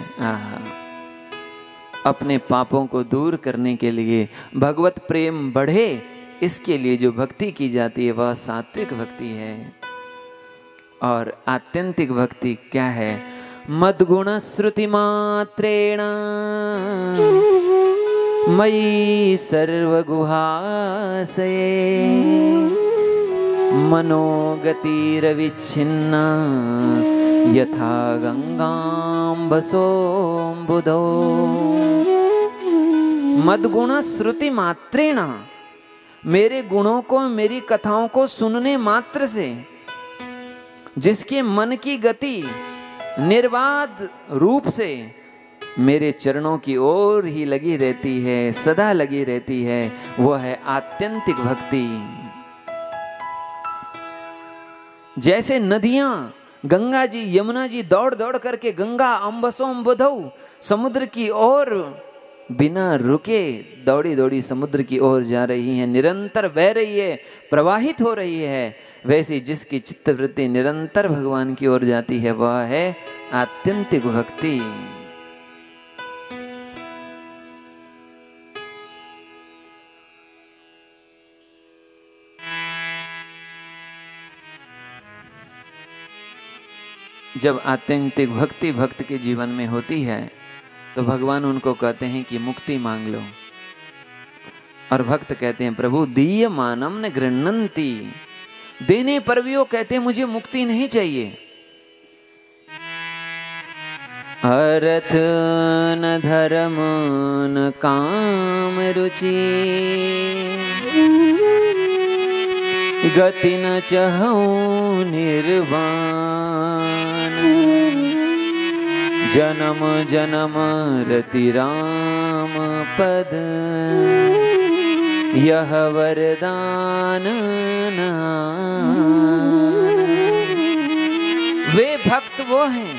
अपने पापों को दूर करने के लिए, भगवत प्रेम बढ़े, इसके लिए जो भक्ति की जाती है वह सात्विक भक्ति है। और आत्यंतिक भक्ति क्या है? मद्गुण श्रुति मात्रेण मयि सर्वगुहासये मनोगतिरविच्छिन्ना यथा गंगाम्बसोऽम्बुधौ। मद्गुण श्रुति मात्रेण, मेरे गुणों को, मेरी कथाओं को सुनने मात्र से जिसके मन की गति निर्बाध रूप से मेरे चरणों की ओर ही लगी रहती है, सदा लगी रहती है, वह है आत्यंतिक भक्ति। जैसे नदियां, गंगा जी, यमुना जी दौड़ दौड़ करके गंगा अम्बसोम्बुधौ, समुद्र की ओर बिना रुके दौड़ी दौड़ी समुद्र की ओर जा रही है, निरंतर बह रही है, प्रवाहित हो रही है, वैसी जिसकी चित्तवृत्ति निरंतर भगवान की ओर जाती है वह है आत्यंतिक भक्ति। जब आत्यंतिक भक्ति भक्त के जीवन में होती है तो भगवान उनको कहते हैं कि मुक्ति मांग लो, और भक्त कहते हैं प्रभु दीयमानम न गृह्णन्ति, देने पर भी वो कहते हैं मुझे मुक्ति नहीं चाहिए। अर्थ न धर्म न काम रुचि गति न चहूं निर्वाण जन्म जन्म रति राम पद यह वरदान वे भक्त वो हैं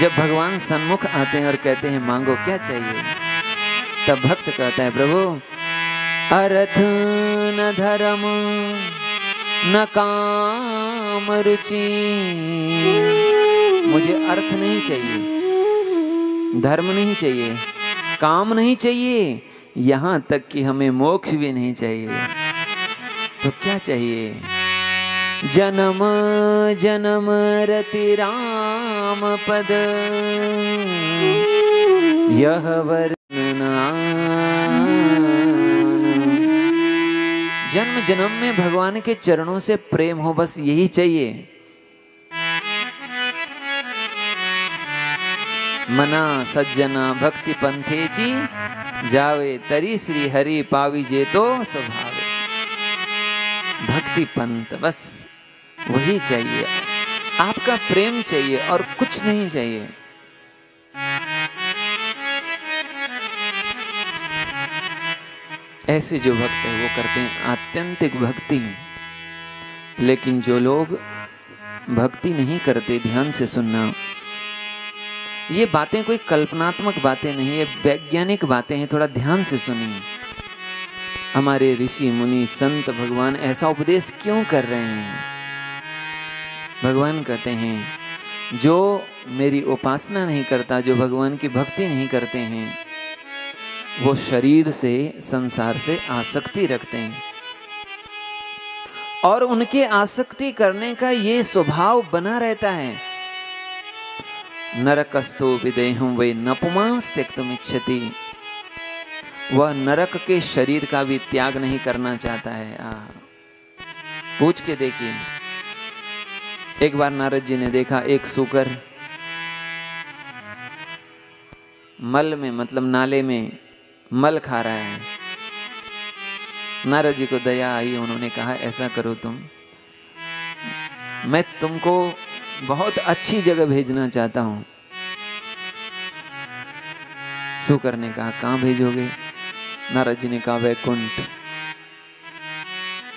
जब भगवान सन्मुख आते हैं और कहते हैं मांगो क्या चाहिए, तब भक्त कहता है प्रभु अर्थ न धर्म न काम रुचि, मुझे अर्थ नहीं चाहिए, धर्म नहीं चाहिए, काम नहीं चाहिए, यहाँ तक कि हमें मोक्ष भी नहीं चाहिए। तो क्या चाहिए? जन्म जन्म रति राम पद यह वर्णना, जन्म जन्म में भगवान के चरणों से प्रेम हो, बस यही चाहिए। मना सज्जना भक्ति पंथेची जावे तरी श्री हरि पावी जे तो स्वभावे। भक्ति पंथ बस वही चाहिए, आपका प्रेम चाहिए और कुछ नहीं चाहिए। ऐसे जो भक्त है वो करते हैं आत्यंतिक भक्ति। लेकिन जो लोग भक्ति नहीं करते, ध्यान से सुनना, ये बातें कोई कल्पनात्मक बातें नहीं है, वैज्ञानिक बातें हैं, थोड़ा ध्यान से सुनिए। हमारे ऋषि मुनि संत भगवान ऐसा उपदेश क्यों कर रहे हैं? भगवान कहते हैं जो मेरी उपासना नहीं करता, जो भगवान की भक्ति नहीं करते हैं, वो शरीर से, संसार से आसक्ति रखते हैं और उनके आसक्ति करने का ये स्वभाव बना रहता है। नरकस्तो विदेहम वे नपुमांस त्यक्तुमिच्छति। वह नरक के शरीर का भी त्याग नहीं करना चाहता है। पूछ के देखिए। एक बार नारद जी ने देखा एक सूकर मल में, मतलब नाले में मल खा रहा है। नारद जी को दया आई, उन्होंने कहा ऐसा करो तुम, मैं तुमको बहुत अच्छी जगह भेजना चाहता हूं। सूकर ने कहा कहां भेजोगे? नारद जी ने कहा वैकुंठ।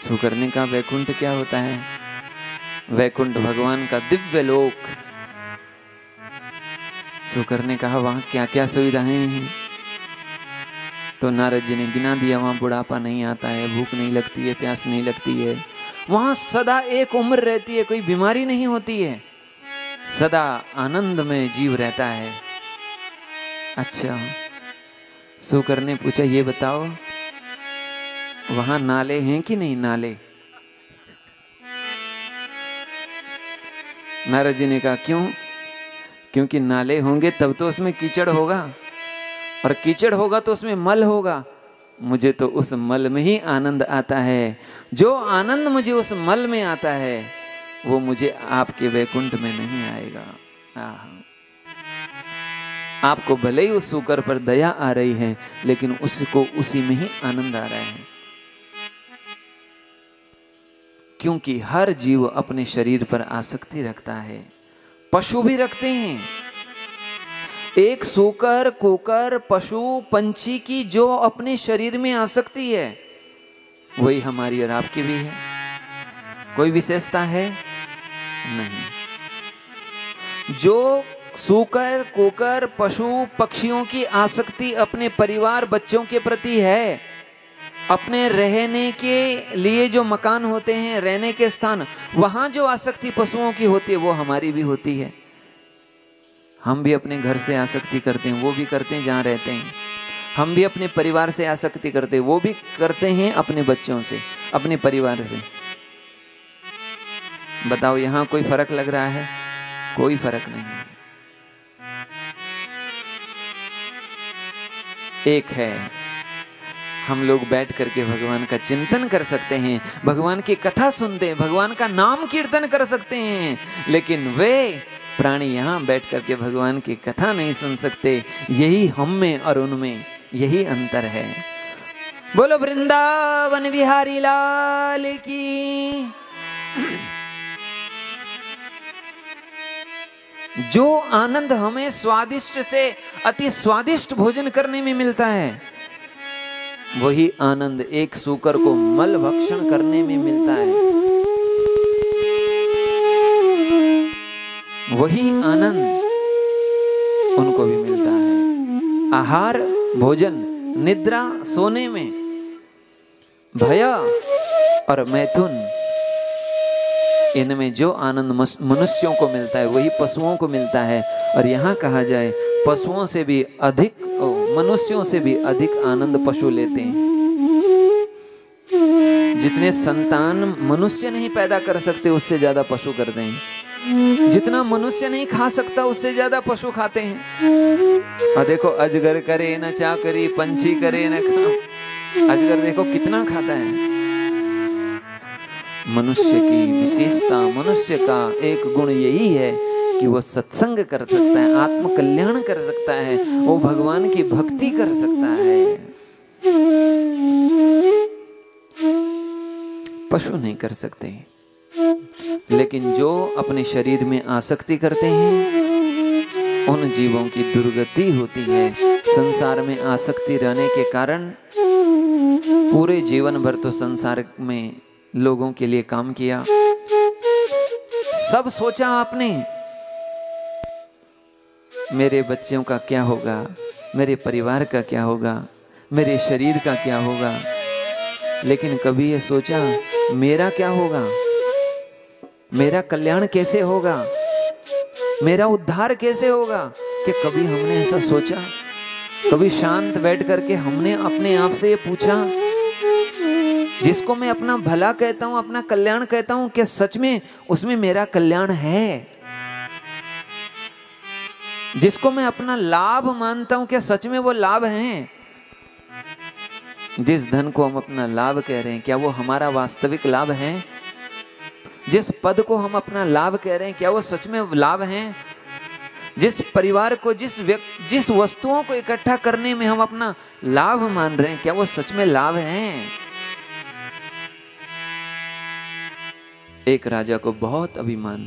सूकर ने कहा वैकुंठ क्या होता है? वैकुंठ भगवान का दिव्य लोक। सूकर ने कहा वहां क्या क्या सुविधाएं हैं? तो नारद जी ने गिना दिया, वहां बुढ़ापा नहीं आता है, भूख नहीं लगती है, प्यास नहीं लगती है, वहां सदा एक उम्र रहती है, कोई बीमारी नहीं होती है, सदा आनंद में जीव रहता है। अच्छा, सूकर ने पूछा ये बताओ वहां नाले हैं कि नहीं? नाले? नारद जी ने कहा क्यों? क्योंकि नाले होंगे तब तो उसमें कीचड़ होगा, और कीचड़ होगा तो उसमें मल होगा। मुझे तो उस मल में ही आनंद आता है। जो आनंद मुझे उस मल में आता है वो मुझे आपके वैकुंठ में नहीं आएगा। आपको भले ही उस सूकर पर दया आ रही है, लेकिन उसको उसी में ही आनंद आ रहा है। क्योंकि हर जीव अपने शरीर पर आसक्ति रखता है, पशु भी रखते हैं। एक सूकर, कुकर, पशु, पंछी की जो अपने शरीर में आसक्ति है वही हमारी और आपकी भी है। कोई विशेषता है? नहीं। जो सूकर, कुकर, पशु, पक्षियों की आसक्ति अपने परिवार, बच्चों के प्रति है, अपने रहने के लिए जो मकान होते हैं, रहने के स्थान, वहां जो आसक्ति पशुओं की होती है वो हमारी भी होती है। हम भी अपने घर से आसक्ति करते हैं, वो भी करते हैं जहाँ रहते हैं। हम भी अपने परिवार से आसक्ति करते हैं, वो भी करते हैं अपने बच्चों से, अपने परिवार से। बताओ यहाँ कोई फर्क लग रहा है? कोई फर्क नहीं है। एक है, हम लोग बैठ करके भगवान का चिंतन कर सकते हैं, भगवान की कथा सुनते हैं, भगवान का नाम कीर्तन कर सकते हैं, लेकिन वे प्राणी यहाँ बैठ करके भगवान की कथा नहीं सुन सकते। यही हम में और उनमें यही अंतर है। बोलो वृंदावन बिहारी लाल की। जो आनंद हमें स्वादिष्ट से अति स्वादिष्ट भोजन करने में मिलता है, वही आनंद एक सूकर को मल भक्षण करने में मिलता है। वही आनंद उनको भी मिलता है। आहार, भोजन, निद्रा, सोने में, भय और मैथुन, इनमें जो आनंद मनुष्यों को मिलता है वही पशुओं को मिलता है। और यहाँ कहा जाए पशुओं से भी अधिक, मनुष्यों से भी अधिक आनंद पशु लेते हैं। जितने संतान मनुष्य नहीं पैदा कर सकते उससे ज्यादा पशु करते हैं। जितना मनुष्य नहीं खा सकता उससे ज्यादा पशु खाते हैं। और देखो अजगर करे न चाकरी, पंछी करे न काम, अजगर देखो कितना खाता है। मनुष्य की विशेषता, मनुष्य का एक गुण यही है कि वो सत्संग कर सकता है, आत्म कल्याण कर सकता है, वो भगवान की भक्ति कर सकता है। पशु नहीं कर सकते। लेकिन जो अपने शरीर में आसक्ति करते हैं उन जीवों की दुर्गति होती है। संसार में आसक्ति रहने के कारण पूरे जीवन भर तो संसार में लोगों के लिए काम किया, सब सोचा आपने, मेरे बच्चों का क्या होगा, मेरे परिवार का क्या होगा, मेरे शरीर का क्या होगा, लेकिन कभी ये सोचा मेरा क्या होगा, मेरा कल्याण कैसे होगा, मेरा उद्धार कैसे होगा? कि कभी हमने ऐसा सोचा? कभी शांत बैठ करके हमने अपने आप से ये पूछा, जिसको मैं अपना भला कहता हूं, अपना कल्याण कहता हूं, क्या सच में उसमें मेरा कल्याण है? जिसको मैं अपना लाभ मानता हूं, क्या सच में वो लाभ हैं? जिस धन को हम अपना लाभ कह रहे हैं, क्या वो हमारा वास्तविक लाभ है? जिस पद को हम अपना लाभ कह रहे हैं, क्या वो सच में लाभ हैं? जिस परिवार को, जिस वस्तुओं को इकट्ठा करने में हम अपना लाभ मान रहे हैं, क्या वो सच में लाभ हैं? एक राजा को बहुत अभिमान,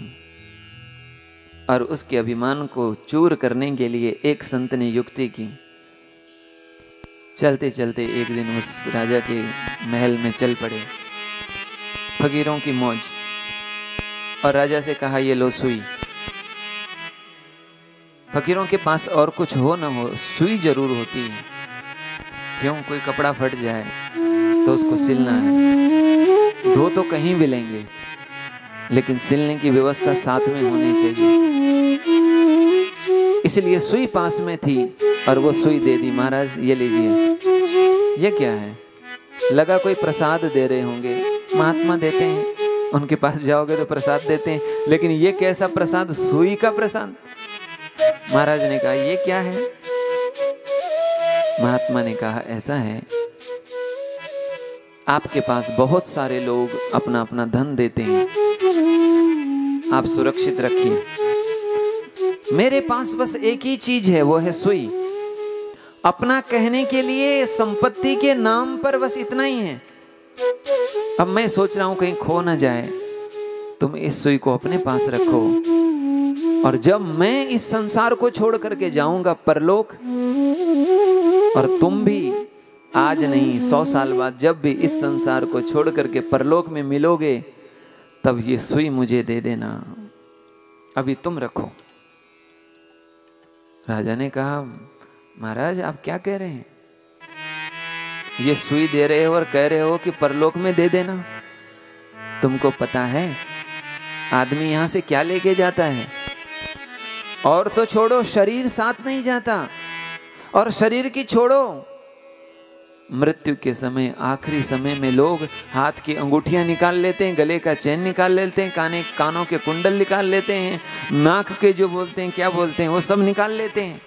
और उसके अभिमान को चूर करने के लिए एक संत ने युक्ति की। चलते चलते एक दिन उस राजा के महल में चल पड़े, फकीरों की मौज, और राजा से कहा, ये लो सुई। फकीरों के पास और कुछ हो ना हो, सुई जरूर होती है। क्यों? कोई कपड़ा फट जाए तो उसको सिलना है, धो तो कहीं भी लेंगे, लेकिन सिलने की व्यवस्था साथ में होनी चाहिए। इसलिए सुई पास में थी और वो सुई दे दी। महाराज ये लीजिए। ये क्या है? लगा कोई प्रसाद दे रहे होंगे, महात्मा देते हैं, उनके पास जाओगे तो प्रसाद देते हैं, लेकिन ये कैसा प्रसाद? सुई का प्रसाद। महाराज ने कहा, ये क्या है? महात्मा ने कहा, ऐसा है, आपके पास बहुत सारे लोग अपना अपना धन देते हैं, आप सुरक्षित रखिए। मेरे पास बस एक ही चीज है, वो है सुई। अपना कहने के लिए संपत्ति के नाम पर बस इतना ही है। अब मैं सोच रहा हूं कहीं खो ना जाए, तुम इस सुई को अपने पास रखो, और जब मैं इस संसार को छोड़ करके जाऊंगा परलोक, और तुम भी आज नहीं 100 साल बाद जब भी इस संसार को छोड़ करके परलोक में मिलोगे, तब ये सुई मुझे दे देना, अभी तुम रखो। राजा ने कहा, महाराज आप क्या कह रहे हैं? ये सुई दे रहे हो और कह रहे हो कि परलोक में दे देना। तुमको पता है आदमी यहां से क्या लेके जाता है? और तो छोड़ो, शरीर साथ नहीं जाता, और शरीर की छोड़ो, मृत्यु के समय, आखिरी समय में लोग हाथ की अंगूठियां निकाल लेते हैं, गले का चैन निकाल लेते हैं, कानों के कुंडल निकाल लेते हैं, नाक के जो बोलते हैं, क्या बोलते हैं, वो सब निकाल लेते हैं,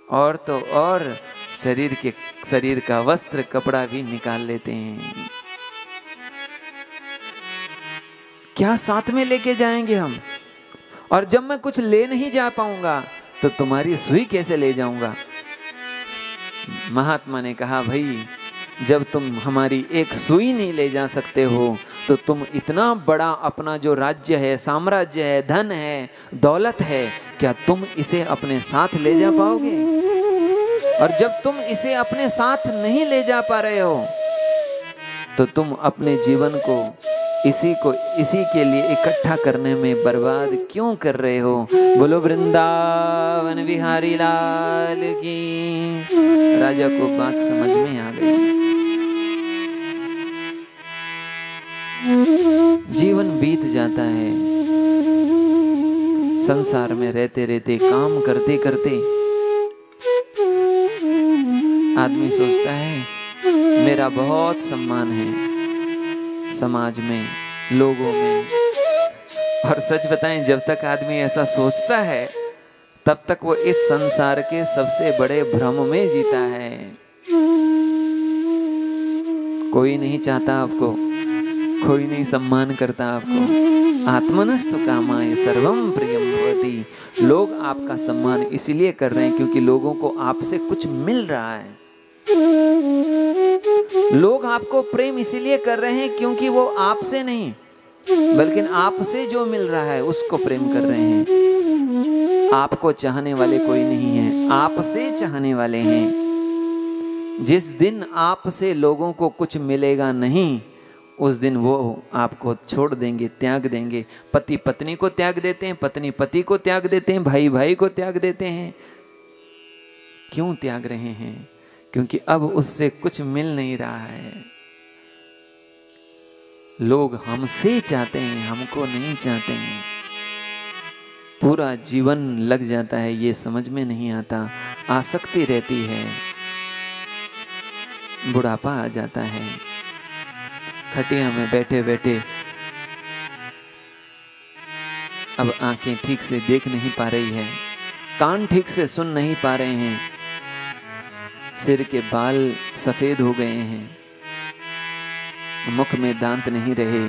और तो और शरीर का वस्त्र, कपड़ा भी निकाल लेते हैं। क्या साथ में लेके जाएंगे हम? और जब मैं कुछ ले नहीं जा पाऊंगा तो तुम्हारी सुई कैसे ले जाऊंगा? महात्मा ने कहा, भाई जब तुम हमारी एक सुई नहीं ले जा सकते हो, तो तुम इतना बड़ा अपना जो राज्य है, साम्राज्य है, धन है, दौलत है, क्या तुम इसे अपने साथ ले जा पाओगे? और जब तुम इसे अपने साथ नहीं ले जा पा रहे हो, तो तुम अपने जीवन को इसी के लिए इकट्ठा करने में बर्बाद क्यों कर रहे हो? बोलो वृंदावन बिहारी लाल की। राजा को बात समझ में आ गई। जीवन बीत जाता है, संसार में रहते रहते, काम करते करते आदमी सोचता है मेरा बहुत सम्मान है समाज में, लोगों में। और सच बताएं, जब तक आदमी ऐसा सोचता है, तब तक वो इस संसार के सबसे बड़े भ्रम में जीता है। कोई नहीं चाहता आपको, कोई नहीं सम्मान करता आपको। आत्मनस्तु कामाय सर्वम प्रियम भवति। लोग आपका सम्मान इसीलिए कर रहे हैं क्योंकि लोगों को आपसे कुछ मिल रहा है। लोग आपको प्रेम इसीलिए कर रहे हैं क्योंकि वो आपसे नहीं, बल्कि आपसे जो मिल रहा है उसको प्रेम कर रहे हैं। आपको चाहने वाले कोई नहीं है, आपसे चाहने वाले हैं। जिस दिन आपसे लोगों को कुछ मिलेगा नहीं, उस दिन वो आपको छोड़ देंगे, त्याग देंगे। पति पत्नी को त्याग देते हैं, पत्नी पति को त्याग देते हैं, भाई भाई को त्याग देते हैं। क्यों त्याग रहे हैं? क्योंकि अब उससे कुछ मिल नहीं रहा है। लोग हमसे चाहते हैं, हमको नहीं चाहते हैं। पूरा जीवन लग जाता है, ये समझ में नहीं आता। आसक्ति रहती है, बुढ़ापा आ जाता है। खटिया में बैठे बैठे अब आंखें ठीक से देख नहीं पा रही है, कान ठीक से सुन नहीं पा रहे हैं, सिर के बाल सफेद हो गए हैं, मुख में दांत नहीं रहे,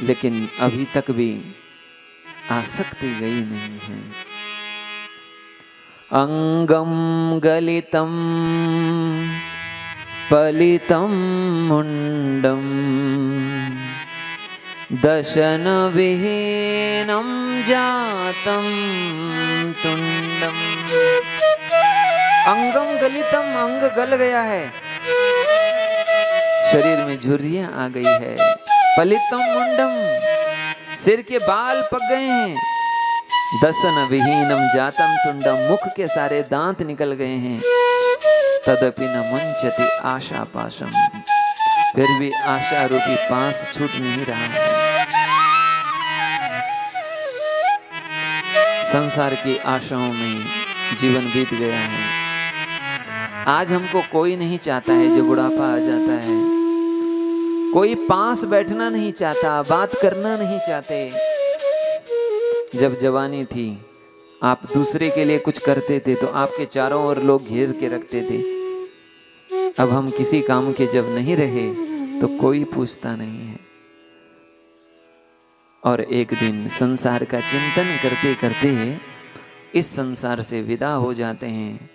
लेकिन अभी तक भी आसक्ति गई नहीं है। अंगम गलितम पलितम मुंडम दशन विहीनम जातम तुंडम। अंगम गलितम, अंग गल गया है, शरीर में झुर्रियां आ गई है। पलितम मुंडम, सिर के बाल पक गए हैं। दशन विहीनम जातम तुंडम, मुख के सारे दांत निकल गए हैं। तदपि न मुंचति आशा पाशम, फिर भी आशा रूपी पास छूट नहीं रहा है। संसार की आशाओं में जीवन बीत गया है। आज हमको कोई नहीं चाहता है जब बुढ़ापा आ जाता है, कोई पास बैठना नहीं चाहता, बात करना नहीं चाहते। जब जवानी थी, आप दूसरे के लिए कुछ करते थे तो आपके चारों ओर लोग घेर के रखते थे। अब हम किसी काम के जब नहीं रहे तो कोई पूछता नहीं है। और एक दिन संसार का चिंतन करते करते इस संसार से विदा हो जाते हैं।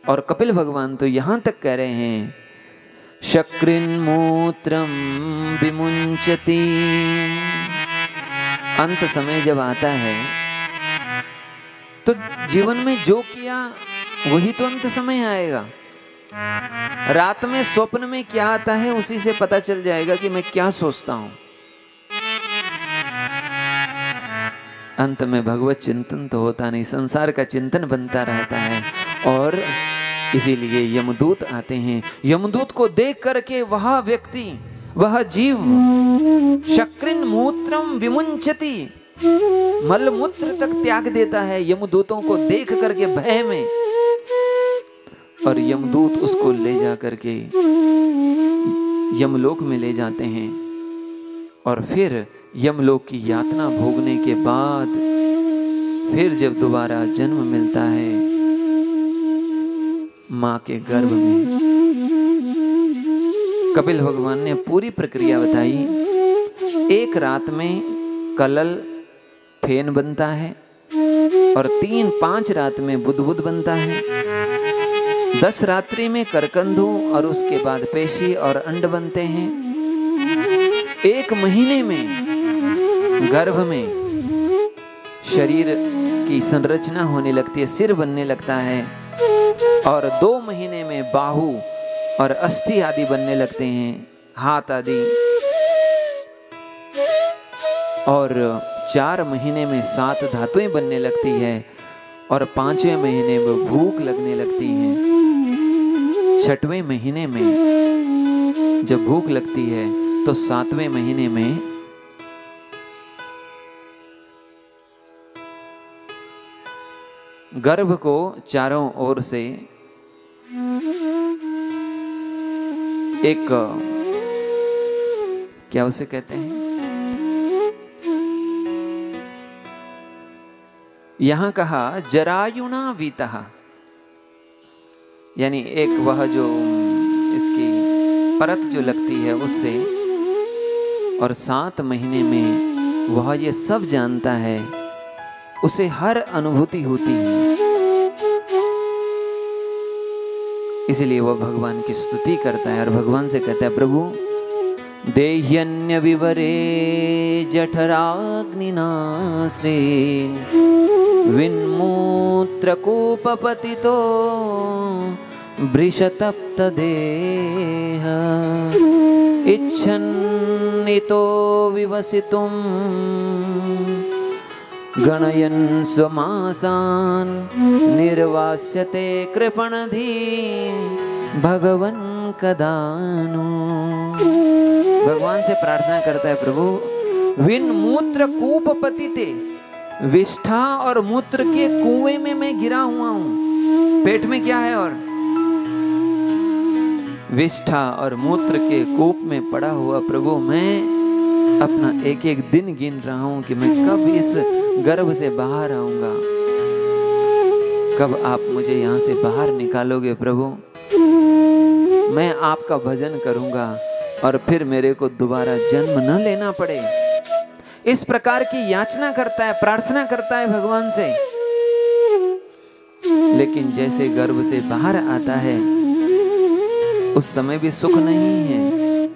और कपिल भगवान तो यहां तक कह रहे हैं, शक्रिन मूत्रम विमुंचति। अंत समय जब आता है तो जीवन में जो किया वही तो अंत समय आएगा। रात में स्वप्न में क्या आता है उसी से पता चल जाएगा कि मैं क्या सोचता हूं। अंत में भगवत चिंतन तो होता नहीं, संसार का चिंतन बनता रहता है। और इसीलिए यमदूत आते हैं। यमदूत को देख करके वह व्यक्ति, वह जीव शक्रिन मूत्रम विमुंचति, मलमूत्र तक त्याग देता है यमदूतों को देख करके भय में। और यमदूत उसको ले जा करके यमलोक में ले जाते हैं। और फिर यमलोक की यातना भोगने के बाद फिर जब दोबारा जन्म मिलता है मां के गर्भ में, कपिल भगवान ने पूरी प्रक्रिया बताई। एक रात में कलल फेन बनता है और 3-5 रात में बुदबुद बनता है। 10 रात्रि में करकंधु और उसके बाद पेशी और अंड बनते हैं। 1 महीने में गर्भ में शरीर की संरचना होने लगती है, सिर बनने लगता है। और 2 महीने में बाहु और अस्थि आदि बनने लगते हैं, हाथ आदि। और 4 महीने में 7 धातुएं बनने लगती है। और 5वें महीने में भूख लगने लगती है। 6वें महीने में जब भूख लगती है तो 7वें महीने में गर्भ को चारों ओर से एक, क्या उसे कहते हैं, यहां कहा जरायुणा वीतः, यानी एक वह जो इसकी परत जो लगती है उससे। और 7 महीने में वह ये सब जानता है, उसे हर अनुभूति होती है। इसलिए वह भगवान की स्तुति करता है और भगवान से कहता है, प्रभु देह्यन्य विवरे जठराग्निना श्री विन्मूत्रकूपपतितो वृषतप्त देह इच्छन्नितो विवसितुं गणयन् स्वमासान् निर्वास्यते कृपणधि भगवन् कदानु। भगवान से प्रार्थना करता है, प्रभु विन मूत्र कूप पतिते, विष्ठा और मूत्र के कुएं में मैं गिरा हुआ हूं। पेट में क्या है? और विष्ठा और मूत्र के कूप में पड़ा हुआ प्रभु मैं अपना एक एक दिन गिन रहा हूं कि मैं कब इस गर्भ से बाहर आऊंगा, कब आप मुझे यहाँ से बाहर निकालोगे प्रभु। मैं आपका भजन करूंगा और फिर मेरे को दोबारा जन्म न लेना पड़े। इस प्रकार की याचना करता है, प्रार्थना करता है भगवान से। लेकिन जैसे गर्भ से बाहर आता है उस समय भी सुख नहीं है।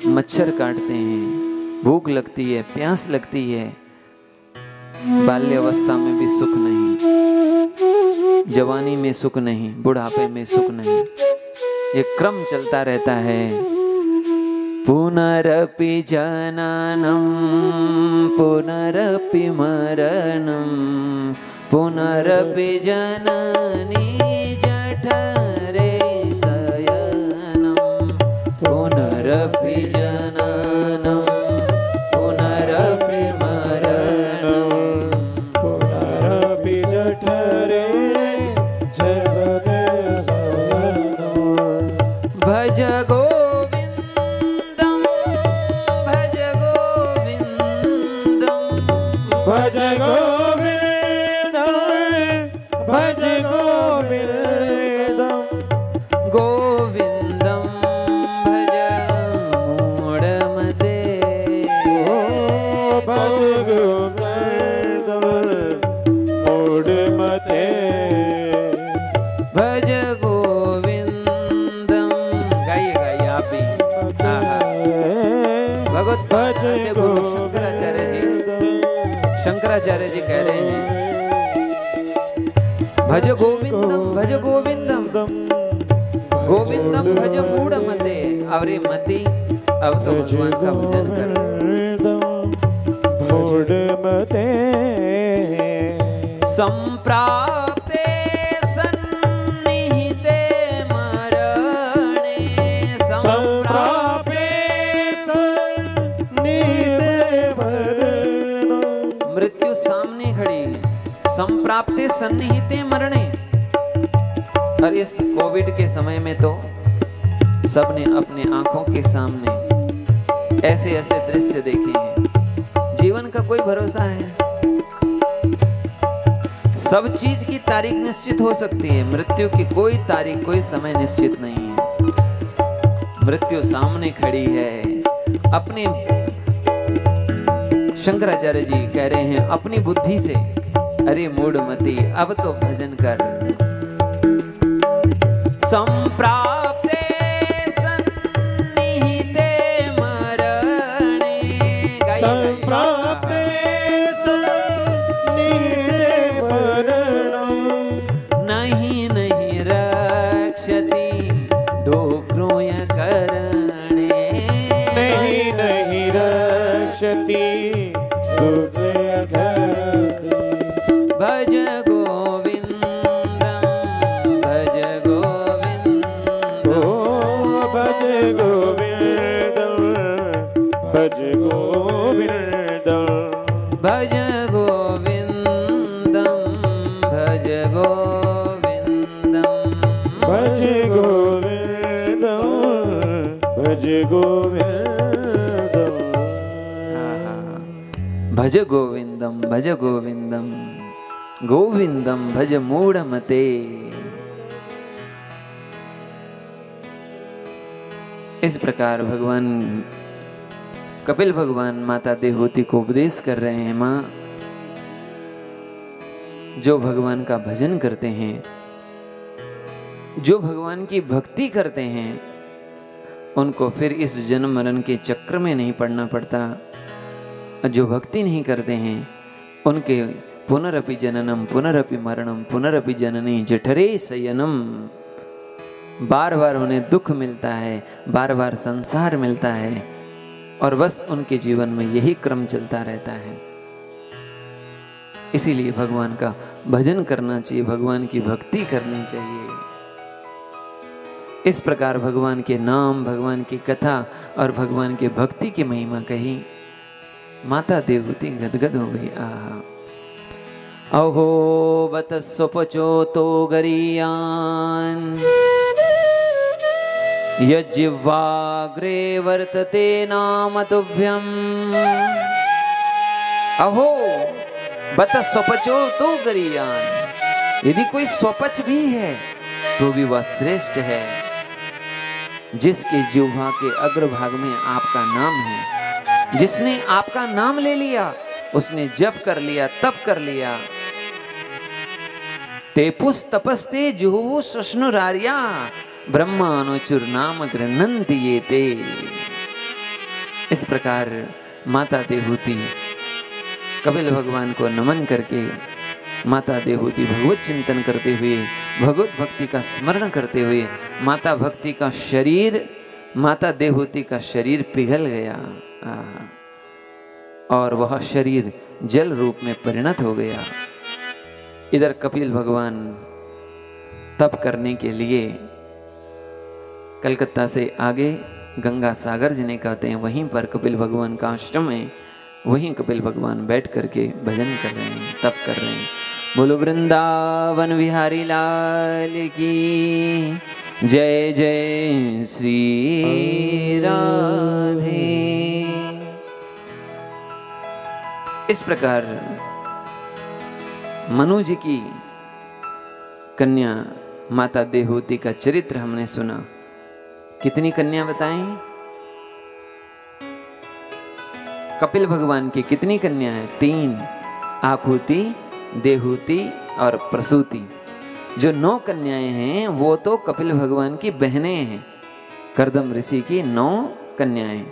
मच्छर काटते हैं, भूख लगती है, प्यास लगती है। बाल्यावस्था में भी सुख नहीं, जवानी में सुख नहीं, बुढ़ापे में सुख नहीं। ये क्रम चलता रहता है। पुनरपि जननम पुनरपि मरणम पुनरपि जननी जठरे शयनम पुनरपि जननम पुनरपि मरणम पुनरपि जठरे जठरे शयनम। भज गोविंदम भज गोविंदम भज गोविंदम भज गोविंदम गोविंदम भज मूढ़मते भज गोविंदम मूढ़मते भज गोविंदम। गाइए गाइए आप भी। भगवत आद्य गुरु शंकराचार्य जी कह रहे हैं भज गोविंदम भज गोविंदम गोविंदम भज मूढ़मते। अरे मती, अब तो भगवान का भजन कर। मूढ़मते संप्राप्ते सन्निहिते मरणे संप्राप्ते सन्निहिते मरणे। मृत्यु सामने खड़ी है। संप्राप्ते सन्निहिते मरणे। और इस कोविड के समय में तो सबने अपने आंखों के सामने ऐसे ऐसे दृश्य देखे हैं। जीवन का कोई भरोसा है? सब चीज की तारीख निश्चित हो सकती है, मृत्यु की कोई तारीख कोई समय निश्चित नहीं है। मृत्यु सामने खड़ी है। अपने शंकराचार्य जी कह रहे हैं अपनी बुद्धि से, अरे मूढ़मती अब तो भजन कर। संप्राप्ते सन्निहिते मरणे संप्राप्ते सन्निहिते मरणे। नहीं नहीं रक्षति डोक्रोय करणे नहीं नहीं रक्षति डोक्रोय करणे। भज गोविंदम भज गोविंदम भज गोविंदम भज गोविंदम भज गोविंदम भज गोविंदम भज गोविंदम भज गोविंदम। भज गोविंदम भज गोविंदम गोविंदम भज मूढ़मते। इस प्रकार भगवान कपिल भगवान माता देवहूति को उपदेश कर रहे हैं। माँ, जो भगवान का भजन करते हैं, जो भगवान की भक्ति करते हैं, उनको फिर इस जन्म मरण के चक्र में नहीं पड़ना पड़ता। जो भक्ति नहीं करते हैं उनके पुनरपि जननम पुनरपि मरणम पुनरपि जननी जठरे शयनम। बार बार उन्हें दुख मिलता है, बार बार संसार मिलता है और बस उनके जीवन में यही क्रम चलता रहता है। इसीलिए भगवान का भजन करना चाहिए, भगवान की भक्ति करनी चाहिए। इस प्रकार भगवान के नाम, भगवान की कथा और भगवान के भक्ति की महिमा कही। माता देवहूति गदगद हो गई। आहा। अहो बत सुपचो तो गरियान यज्जिह्वाग्रे वर्तते नाम तुभ्यम् अहो बत स्वपचो तो गरीयान। यदि कोई स्वपच भी है तो भी वह श्रेष्ठ है जिसके जिह्वा के अग्रभाग में आपका नाम है। जिसने आपका नाम ले लिया उसने जप कर लिया, तप कर लिया। तेपुस तपस्ते जुहु सष्णुरार्या ब्रह्मानुचुर नाम गृह्णन्ति ये ते। इस प्रकार माता देहूति कपिल भगवान को नमन करके, माता देहूति भगवत चिंतन करते हुए, भगवत भक्ति का स्मरण करते हुए, माता भक्ति का शरीर, माता देहूति का शरीर पिघल गया और वह शरीर जल रूप में परिणत हो गया। इधर कपिल भगवान तप करने के लिए कलकत्ता से आगे गंगा सागर जिन्हें कहते हैं वहीं पर कपिल भगवान का आश्रम है। वहीं कपिल भगवान बैठ करके भजन कर रहे हैं, तप कर रहे हैं। बोलो वृंदावन बिहारी लाल की जय जय श्री राधे। इस प्रकार मनु जी की कन्या माता देहूति का चरित्र हमने सुना। कितनी कन्या बताएं? कपिल भगवान की कितनी कन्या है? 3, आकुति, देहूति और प्रसूति। जो 9 कन्याएं हैं वो तो कपिल भगवान की बहनें हैं। कर्दम ऋषि की 9 कन्याएं।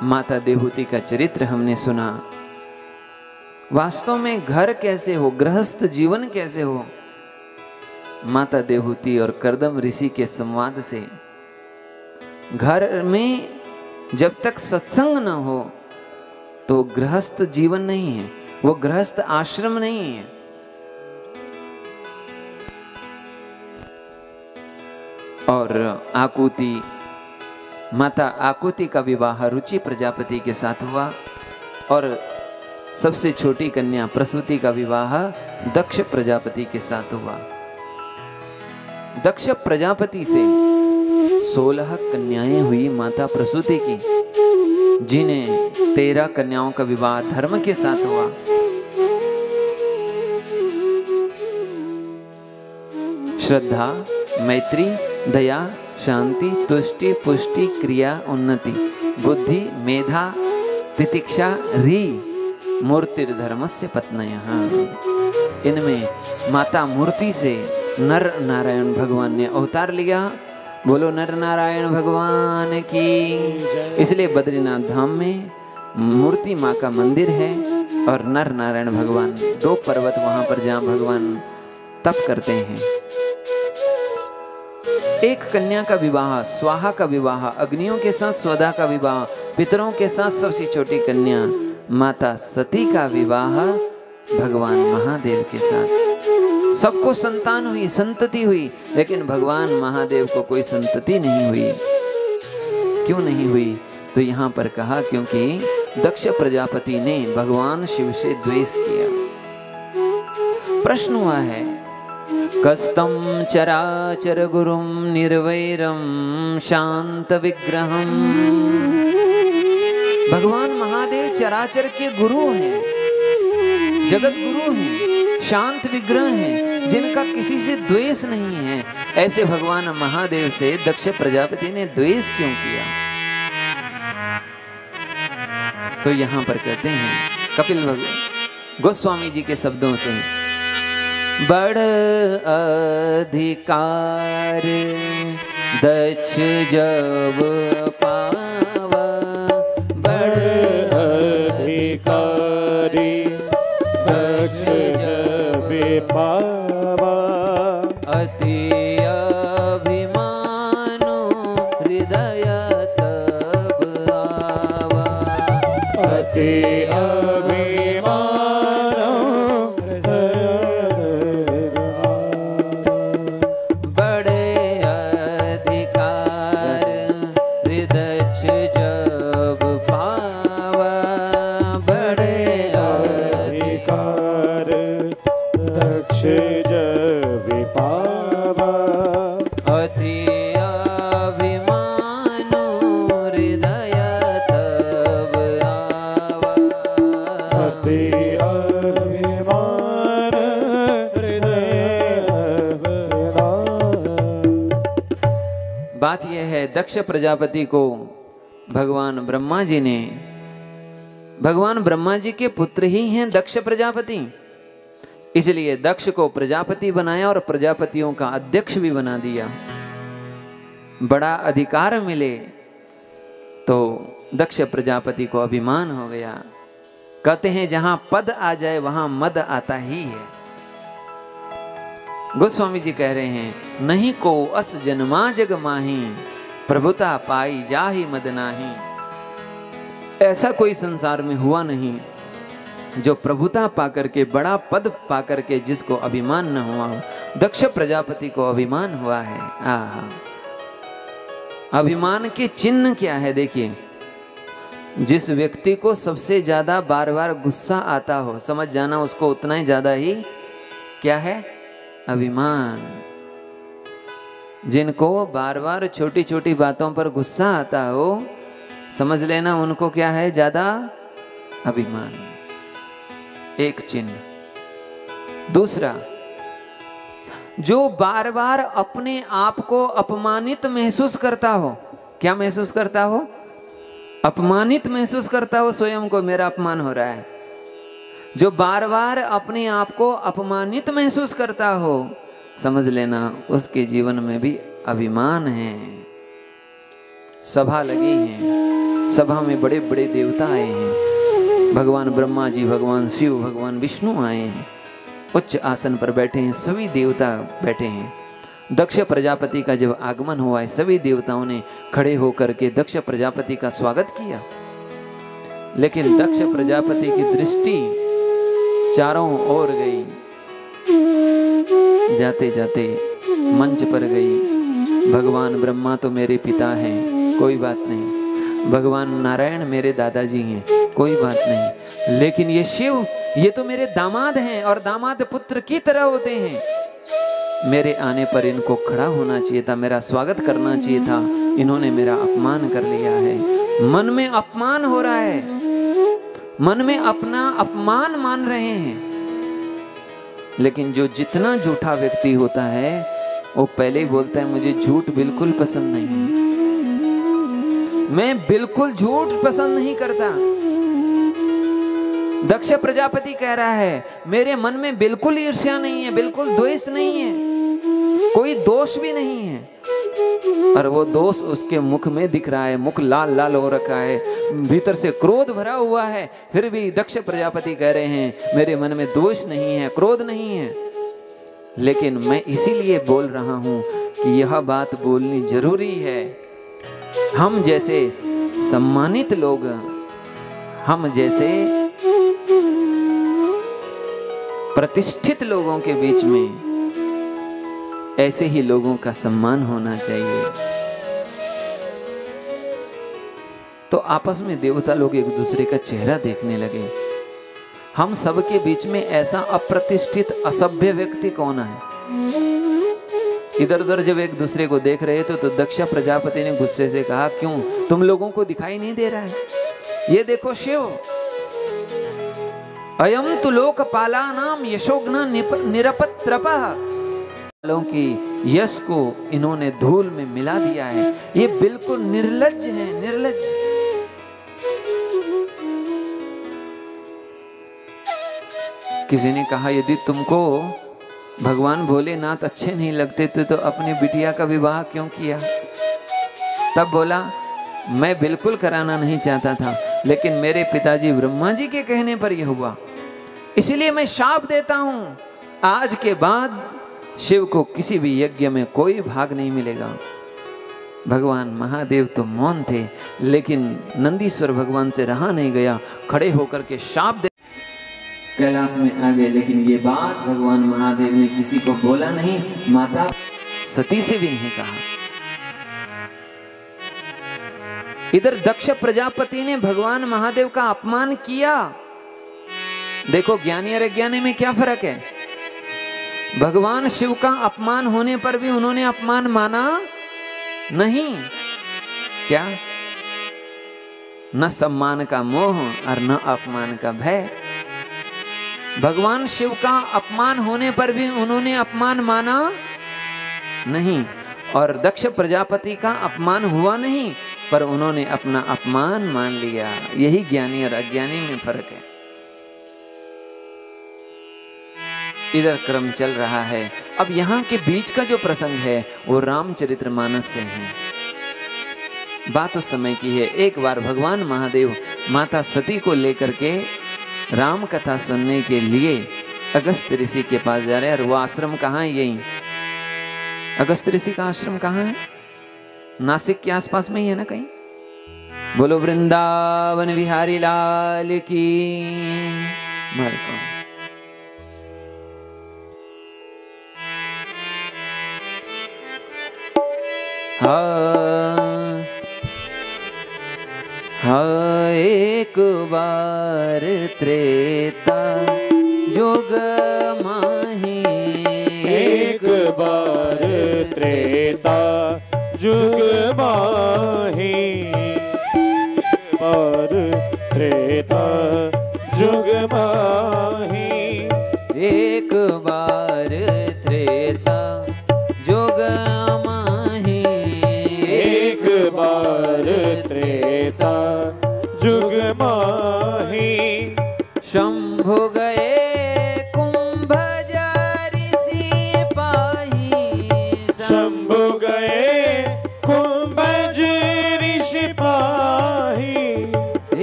माता देहूति का चरित्र हमने सुना। वास्तव में घर कैसे हो, गृहस्थ जीवन कैसे हो, माता देहूति और कर्दम ऋषि के संवाद से। घर में जब तक सत्संग न हो तो गृहस्थ जीवन नहीं है, वो गृहस्थ आश्रम नहीं है। और आकुति, माता आकुति का विवाह रुचि प्रजापति के साथ हुआ और सबसे छोटी कन्या प्रसूति का विवाह दक्ष प्रजापति के साथ हुआ। दक्ष प्रजापति से 16 कन्याएं हुई माता प्रसूति की, जिन्हें 13 कन्याओं का विवाह धर्म के साथ हुआ। श्रद्धा, मैत्री, दया, शांति, तुष्टि, पुष्टि, क्रिया, उन्नति, बुद्धि, मेधा, तितिक्षा, री, मूर्तिर्धर्मस्य पत्न्यः। इनमें माता मूर्ति से नर नारायण भगवान ने अवतार लिया। बोलो नर नारायण भगवान की। इसलिए बद्रीनाथ धाम में मूर्ति माँ का मंदिर है और नर नारायण भगवान 2 पर्वत वहां पर जहाँ भगवान तप करते हैं। एक कन्या का विवाह, स्वाहा का विवाह, अग्नियों के साथ स्वधा का विवाह, पितरों के साथ सबसे छोटी कन्या माता सती का विवाह भगवान महादेव के साथ। सबको संतान हुई, संतति हुई, लेकिन भगवान महादेव को कोई संतति नहीं हुई। क्यों नहीं हुई? तो यहाँ पर कहा क्योंकि दक्ष प्रजापति ने भगवान शिव से द्वेष किया। प्रश्न हुआ है, कस्तम चराचर गुरुम निर्वैरम शांत विग्रहम। भगवान महादेव चराचर के गुरु हैं, जगत गुरु हैं, शांत विग्रह हैं, जिनका किसी से द्वेष नहीं है। ऐसे भगवान महादेव से दक्ष प्रजापति ने द्वेष क्यों किया? तो यहां पर कहते हैं कपिल भगवान गोस्वामी जी के शब्दों से, बड़ अधिकार दक्ष जब पावा, बड़ अधिकारी दक्ष जब पावा, अति अभिमानो हृदय तब आवा, अति अभिमानो हृदय बड़े अधिकार हृदय जब पावा, बड़े अधिकार दक्ष जब पावा, अति दक्ष प्रजापति को भगवान ब्रह्मा जी ने, भगवान ब्रह्मा जी के पुत्र ही हैं दक्ष प्रजापति, इसलिए दक्ष को प्रजापति बनाया और प्रजापतियों का अध्यक्ष भी बना दिया। बड़ा अधिकार मिले तो दक्ष प्रजापति को अभिमान हो गया। कहते हैं जहां पद आ जाए वहां मद आता ही है। गोस्वामी जी कह रहे हैं नहीं को अस जन्मा जग माही, प्रभुता पाई जाहि मद नाही। ऐसा कोई संसार में हुआ नहीं जो प्रभुता पाकर के, बड़ा पद पाकर के जिसको अभिमान न हुआ हो। दक्ष प्रजापति को अभिमान हुआ है। आहा, अभिमान के चिन्ह क्या है? देखिए, जिस व्यक्ति को सबसे ज्यादा बार बार गुस्सा आता हो, समझ जाना उसको उतना ही ज्यादा ही क्या है? अभिमान। जिनको बार बार छोटी छोटी बातों पर गुस्सा आता हो, समझ लेना उनको क्या है? ज्यादा अभिमान। एक चिन्ह। दूसरा, जो बार बार अपने आप को अपमानित महसूस करता हो। क्या महसूस करता हो? अपमानित महसूस करता हो स्वयं को, मेरा अपमान हो रहा है। जो बार बार अपने आप को अपमानित महसूस करता हो, समझ लेना उसके जीवन में भी अभिमान है। सभा लगी है, सभा में बड़े बड़े देवता आए हैं, भगवान ब्रह्मा जी, भगवान शिव, भगवान विष्णु आए हैं, उच्च आसन पर बैठे हैं, सभी देवता बैठे हैं। दक्ष प्रजापति का जब आगमन हुआ है, सभी देवताओं ने खड़े होकर के दक्ष प्रजापति का स्वागत किया। लेकिन दक्ष प्रजापति की दृष्टि चारों ओर गई, जाते जाते मंच पर गई। भगवान ब्रह्मा तो मेरे पिता हैं, कोई बात नहीं। भगवान नारायण मेरे दादाजी हैं, कोई बात नहीं। लेकिन ये शिव, ये तो मेरे दामाद हैं और दामाद पुत्र की तरह होते हैं। मेरे आने पर इनको खड़ा होना चाहिए था, मेरा स्वागत करना चाहिए था। इन्होंने मेरा अपमान कर लिया है। मन में अपमान हो रहा है, मन में अपना अपमान मान रहे हैं। लेकिन जो जितना झूठा व्यक्ति होता है वो पहले ही बोलता है मुझे झूठ बिल्कुल पसंद नहीं है, मैं बिल्कुल झूठ पसंद नहीं करता। दक्ष प्रजापति कह रहा है मेरे मन में बिल्कुल ईर्ष्या नहीं है, बिल्कुल द्वेष नहीं है, कोई दोष भी नहीं है। और वो दोष उसके मुख में दिख रहा है, मुख लाल लाल हो रखा है, भीतर से क्रोध भरा हुआ है। फिर भी दक्ष प्रजापति कह रहे हैं मेरे मन में दोष नहीं है, क्रोध नहीं है। लेकिन मैं इसीलिए बोल रहा हूं कि यह बात बोलनी जरूरी है। हम जैसे सम्मानित लोग, हम जैसे प्रतिष्ठित लोगों के बीच में ऐसे ही लोगों का सम्मान होना चाहिए। तो आपस में देवता लोग एक दूसरे का चेहरा देखने लगे। हम सबके बीच में ऐसा अप्रतिष्ठित असभ्य व्यक्ति कौन है? इधर उधर जब एक दूसरे को देख रहे थे तो दक्ष प्रजापति ने गुस्से से कहा क्यों, तुम लोगों को दिखाई नहीं दे रहा है? ये देखो शिव, अयम तु लोकपालानाम यशोघ्न निरपत्रपः, की यश को इन्होंने धूल में मिला दिया है। ये बिल्कुल निर्लज्ज है, निर्लज्ज। किसी ने कहा यदि तुमको भगवान भोलेनाथ अच्छे नहीं लगते थे तो अपनी बिटिया का विवाह क्यों किया? तब बोला मैं बिल्कुल कराना नहीं चाहता था, लेकिन मेरे पिताजी ब्रह्मा जी के कहने पर यह हुआ, इसलिए मैं शाप देता हूं, आज के बाद शिव को किसी भी यज्ञ में कोई भाग नहीं मिलेगा। भगवान महादेव तो मौन थे, लेकिन नंदीश्वर भगवान से रहा नहीं गया, खड़े होकर के शाप दे कैलाश में आ गए। लेकिन ये बात भगवान महादेव ने किसी को बोला नहीं, माता सती से भी नहीं कहा। इधर दक्ष प्रजापति ने भगवान महादेव का अपमान किया। देखो ज्ञानी और अज्ञानी में क्या फर्क है। भगवान शिव का अपमान होने पर भी उन्होंने अपमान माना नहीं। क्या? न सम्मान का मोह और न अपमान का भय। भगवान शिव का अपमान होने पर भी उन्होंने अपमान माना नहीं। और दक्ष प्रजापति का अपमान हुआ नहीं, पर उन्होंने अपना अपमान मान लिया। यही ज्ञानी और अज्ञानी में फर्क है। इधर क्रम चल रहा है। अब यहाँ के बीच का जो प्रसंग है वो रामचरितमानस से है। बात उस समय की है। एक बार भगवान महादेव माता सती को लेकर के राम कथा सुनने के लिए अगस्त ऋषि के पास जा रहे हैं। और वो आश्रम कहाँ है? यही अगस्त ऋषि का आश्रम कहाँ है? नासिक के आसपास में ही है ना कहीं। बोलो वृंदावन बिहारी लाल की। हाँ एक बार त्रेता जोग माही, एक बार त्रेता जुग माही, एक बार त्रेता जुग माही, एक बार त्रेता जोग माही, एक बार त्रेता जुग माही। शंभु गए कुंभज ऋषि पाही, शंभु गए कुंभज ऋषि पाही,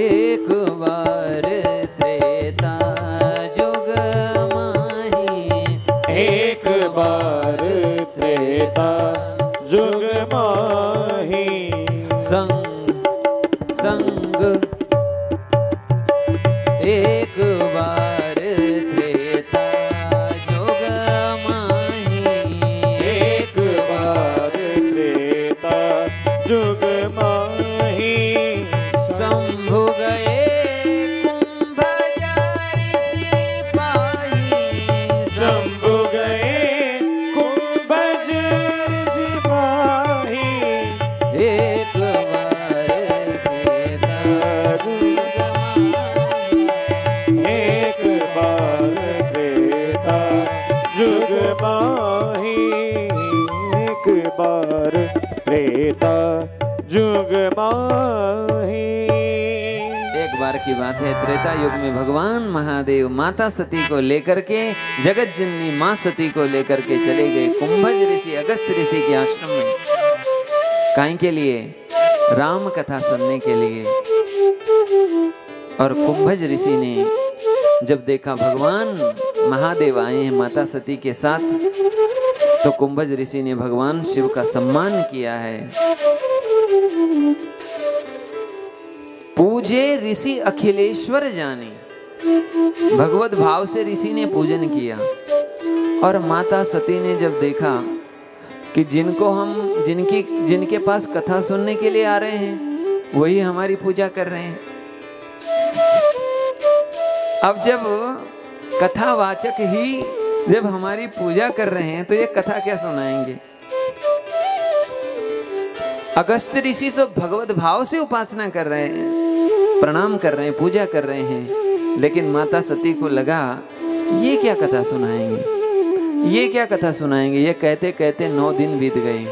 एक बार त्रेता जुग माही, एक बार त्रेता जुग माही। संग एक बार त्रेता जोग माही, एक बार त्रेता जुग माही। शंभु गए कुंभज ऋषि पाही, शंभु गए कुंभज ऋषि पाही, एक बार त्रेता जुग माही, एक बार त्रेता जुग माही, एक बार त्रेता जुग माही। एक बार की बात है, त्रेता युग में भगवान महादेव माता सती को लेकर के, जगत जननी माँ सती को लेकर के चले गए कुंभज ऋषि अगस्त ऋषि के आश्रम में। काहे के लिए? राम कथा सुनने के लिए। और कुंभज ऋषि ने जब देखा भगवान महादेव आए हैं माता सती के साथ, तो कुंभज ऋषि ने भगवान शिव का सम्मान किया है। पूजे ऋषि अखिलेश्वर जाने, भगवत भाव से ऋषि ने पूजन किया। और माता सती ने जब देखा कि जिनके पास कथा सुनने के लिए आ रहे हैं वही हमारी पूजा कर रहे हैं, अब जब कथावाचक ही जब हमारी पूजा कर रहे हैं तो ये कथा क्या सुनाएंगे? अगस्त ऋषि तो भगवत भाव से उपासना कर रहे हैं, प्रणाम कर रहे हैं, पूजा कर रहे हैं, लेकिन माता सती को लगा ये क्या कथा सुनाएंगे, ये क्या कथा सुनाएंगे। ये कहते कहते 9 दिन बीत गए।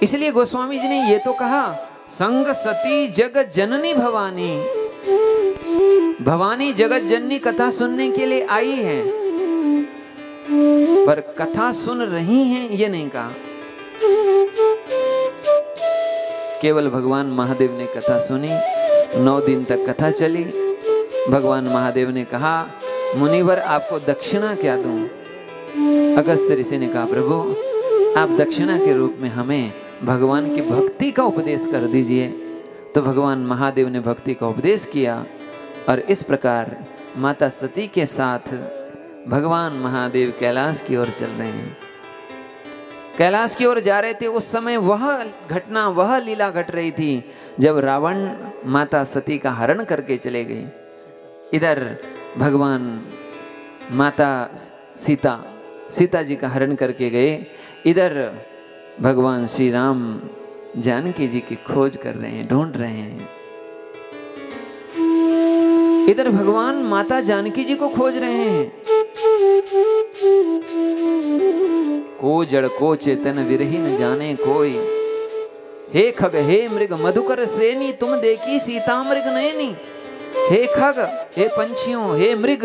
इसलिए गोस्वामी जी ने ये तो कहा, संग सती जगत जननी भवानी, भवानी जगत जननी कथा सुनने के लिए आई है, पर कथा सुन रही हैं ये नहीं कहा। केवल भगवान महादेव ने कथा सुनी, 9 दिन तक कथा चली। भगवान महादेव ने कहा, मुनिवर आपको दक्षिणा क्या दूं? अगस्त ऋषि ने कहा, प्रभु आप दक्षिणा के रूप में हमें भगवान की भक्ति का उपदेश कर दीजिए। तो भगवान महादेव ने भक्ति का उपदेश किया और इस प्रकार माता सती के साथ भगवान महादेव कैलाश की ओर चल रहे हैं। कैलाश की ओर जा रहे थे, उस समय वह घटना, वह लीला घट रही थी जब रावण माता सती का हरण करके चले गए। इधर भगवान माता सीता जी का हरण करके गए, इधर भगवान श्री राम जानकी जी की खोज कर रहे हैं, ढूंढ रहे हैं। इधर भगवान माता जानकी जी को खोज रहे हैं। को जड़ को चेतन विरहीन जाने कोई। हे खग हे मृग मधुकर श्रेणी तुम देखी सीता मृग नयनी। हे खग हे पंछियों हे मृग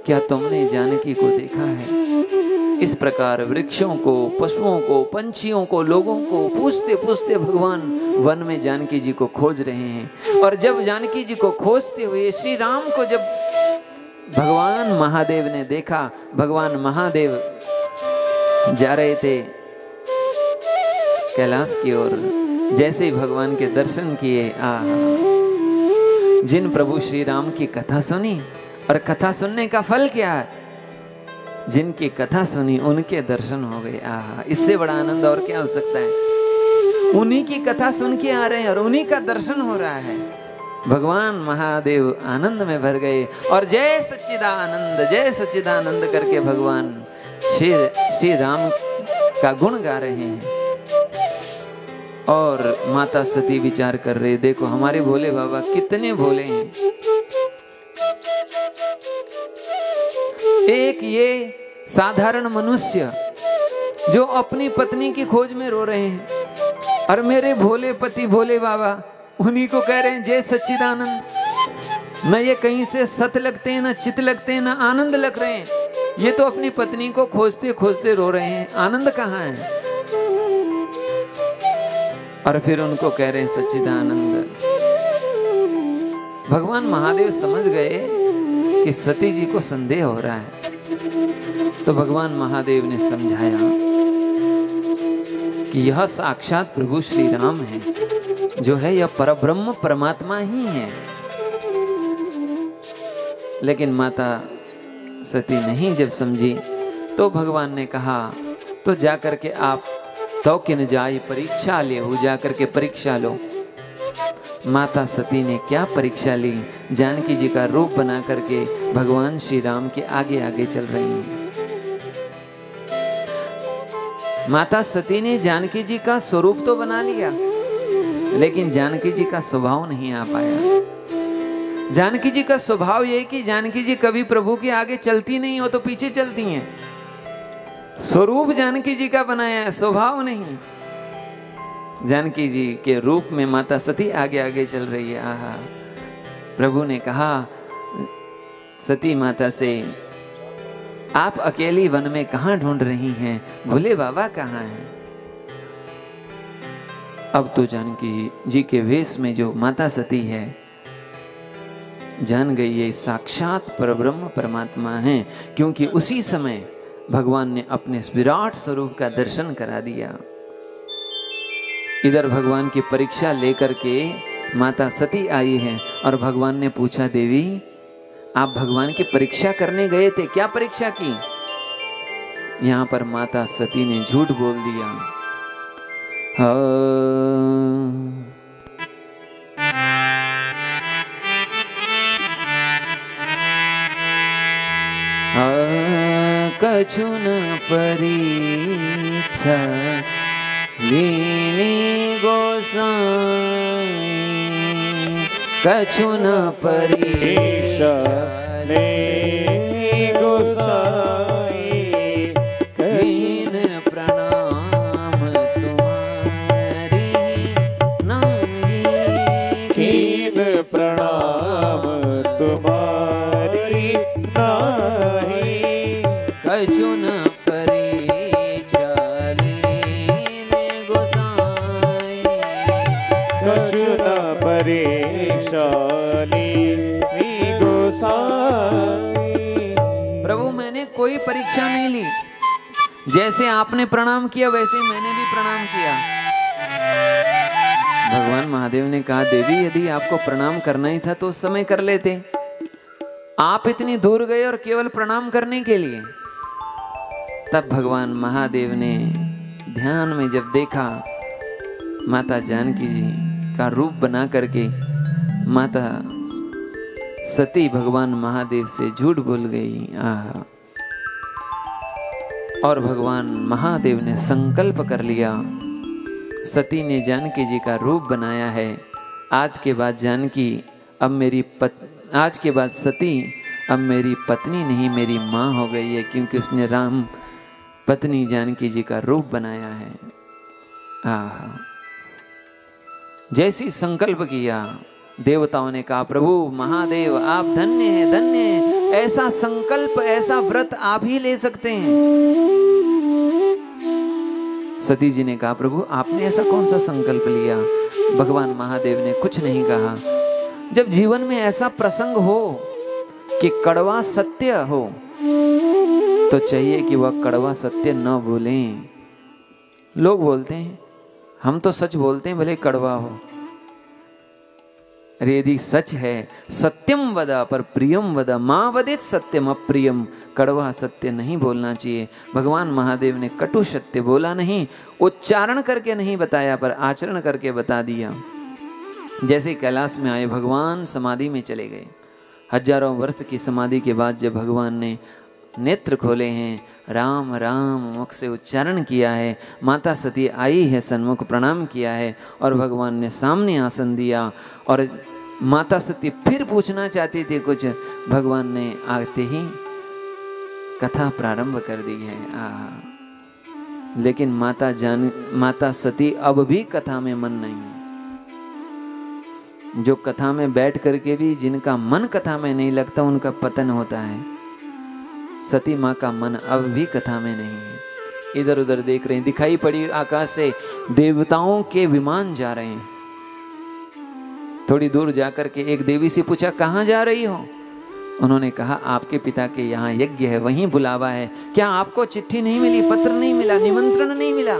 क्या तुमने जानकी को देखा है। इस प्रकार वृक्षों को, पशुओं को, पंछियों को, लोगों को पूछते पूछते भगवान वन में जानकी जी को खोज रहे हैं। और जब जानकी जी को खोजते हुए श्री राम को जब भगवान महादेव ने देखा, भगवान महादेव जा रहे थे कैलाश की ओर, जैसे ही भगवान के दर्शन किए, जिन प्रभु श्री राम की कथा सुनी, और कथा सुनने का फल क्या है, जिनकी कथा सुनी उनके दर्शन हो गए। इससे बड़ा आनंद और क्या हो सकता है। उन्हीं की कथा सुन के आ रहे हैं और उन्हीं का दर्शन हो रहा है। भगवान महादेव आनंद में भर गए और जय सच्चिदानंद करके भगवान श्री राम का गुण गा रहे हैं। और माता सती विचार कर रहे, देखो हमारे भोले बाबा कितने भोले हैं। एक ये साधारण मनुष्य जो अपनी पत्नी की खोज में रो रहे हैं, और मेरे भोले पति भोले बाबा उन्हीं को कह रहे हैं जय सच्चिदानंद। न ये कहीं से सत लगते हैं, न चित लगते हैं, न आनंद लग रहे हैं। ये तो अपनी पत्नी को खोजते खोजते रो रहे हैं, आनंद कहाँ है। और फिर उनको कह रहे हैं सच्चिदानंद। भगवान महादेव समझ गए कि सती जी को संदेह हो रहा है, तो भगवान महादेव ने समझाया कि यह साक्षात प्रभु श्री राम है, जो है यह परब्रह्म परमात्मा ही है। लेकिन माता सती नहीं जब समझी, तो भगवान ने कहा तो जाकर के आप तो किन जाई परीक्षा ले हो, जाकर के परीक्षा लो। माता सती ने क्या परीक्षा ली, जानकी जी का रूप बना करके भगवान श्री राम के आगे आगे चल रही हैं। माता सती ने जानकी जी का स्वरूप तो बना लिया, लेकिन जानकी जी का स्वभाव नहीं आ पाया। जानकी जी का स्वभाव यह कि जानकी जी कभी प्रभु के आगे चलती नहीं हो तो पीछे चलती हैं। स्वरूप जानकी जी का बनाया है, स्वभाव नहीं। जानकी जी के रूप में माता सती आगे आगे चल रही है। प्रभु ने कहा सती माता से, आप अकेली वन में कहां ढूंढ रही हैं, भोले बाबा कहां हैं। अब तो जानकी जी के वेश में जो माता सती है जान गई ये साक्षात परब्रह्म परमात्मा है, क्योंकि उसी समय भगवान ने अपने विराट स्वरूप का दर्शन करा दिया। इधर भगवान की परीक्षा लेकर के माता सती आई है, और भगवान ने पूछा, देवी आप भगवान की परीक्षा करने गए थे, क्या परीक्षा की। यहां पर माता सती ने झूठ बोल दिया। कछु न परीक्षा लीनी गोसाई, कछु न परीक्षा ले गोसाई, कीन प्रणाम तुम्हारी नाई, कीन प्रणाम तुम्हारी नाई, कछु न परीक्षा लीने गोसाई, कछु न परीक्षा लीनी गोसाई। प्रभु मैंने कोई परीक्षा नहीं ली, जैसे आपने प्रणाम किया वैसे मैंने भी प्रणाम किया। भगवान महादेव ने कहा, देवी यदि आपको प्रणाम करना ही था तो उस समय कर लेते। आप इतनी दूर गए और केवल प्रणाम करने के लिए। तब भगवान महादेव ने ध्यान में जब देखा, माता जानकी जी का रूप बना करके माता सती भगवान महादेव से झूठ बोल गई। और भगवान महादेव ने संकल्प कर लिया, सती ने जानकी जी का रूप बनाया है, आज के बाद जानकी आज के बाद सती अब मेरी पत्नी नहीं मेरी माँ हो गई है, क्योंकि उसने राम पत्नी जानकी जी का रूप बनाया है। आहा, जैसी संकल्प किया, देवताओं ने कहा प्रभु महादेव आप धन्य हैं, धन्य हैं, ऐसा संकल्प ऐसा व्रत आप ही ले सकते हैं। सती जी ने कहा प्रभु आपने ऐसा कौन सा संकल्प लिया? भगवान महादेव ने कुछ नहीं कहा। जब जीवन में ऐसा प्रसंग हो कि कड़वा सत्य हो तो चाहिए कि वह कड़वा सत्य न बोलें। लोग बोलते हैं हम तो सच बोलते हैं भले कड़वा हो। अरे यदि सच है सत्यम वद पर प्रियम वद, मां वदित सत्यम अप्रियम, कड़वा सत्य नहीं बोलना चाहिए। भगवान महादेव ने कटु सत्य बोला नहीं, उच्चारण करके नहीं बताया पर आचरण करके बता दिया। जैसे कैलाश में आए भगवान समाधि में चले गए। हजारों वर्ष की समाधि के बाद जब भगवान ने नेत्र खोले हैं, राम राम मुख से उच्चारण किया है, माता सती आई है सन्मुख प्रणाम किया है और भगवान ने सामने आसन दिया और माता सती फिर पूछना चाहती थी कुछ, भगवान ने आते ही कथा प्रारंभ कर दी है। लेकिन माता सती अब भी कथा में मन नहीं है। जो कथा में बैठ करके भी जिनका मन कथा में नहीं लगता उनका पतन होता है। सती माँ का मन अब भी कथा में नहीं है। इधर उधर देख रहे हैं, दिखाई पड़ी आकाश से देवताओं के विमान जा रहे हैं। थोड़ी दूर जाकर के एक देवी से पूछा कहाँ जा रही हो? उन्होंने कहा आपके पिता के यहाँ यज्ञ है, वहीं बुलावा है। क्या आपको चिट्ठी नहीं मिली, पत्र नहीं मिला, निमंत्रण नहीं मिला?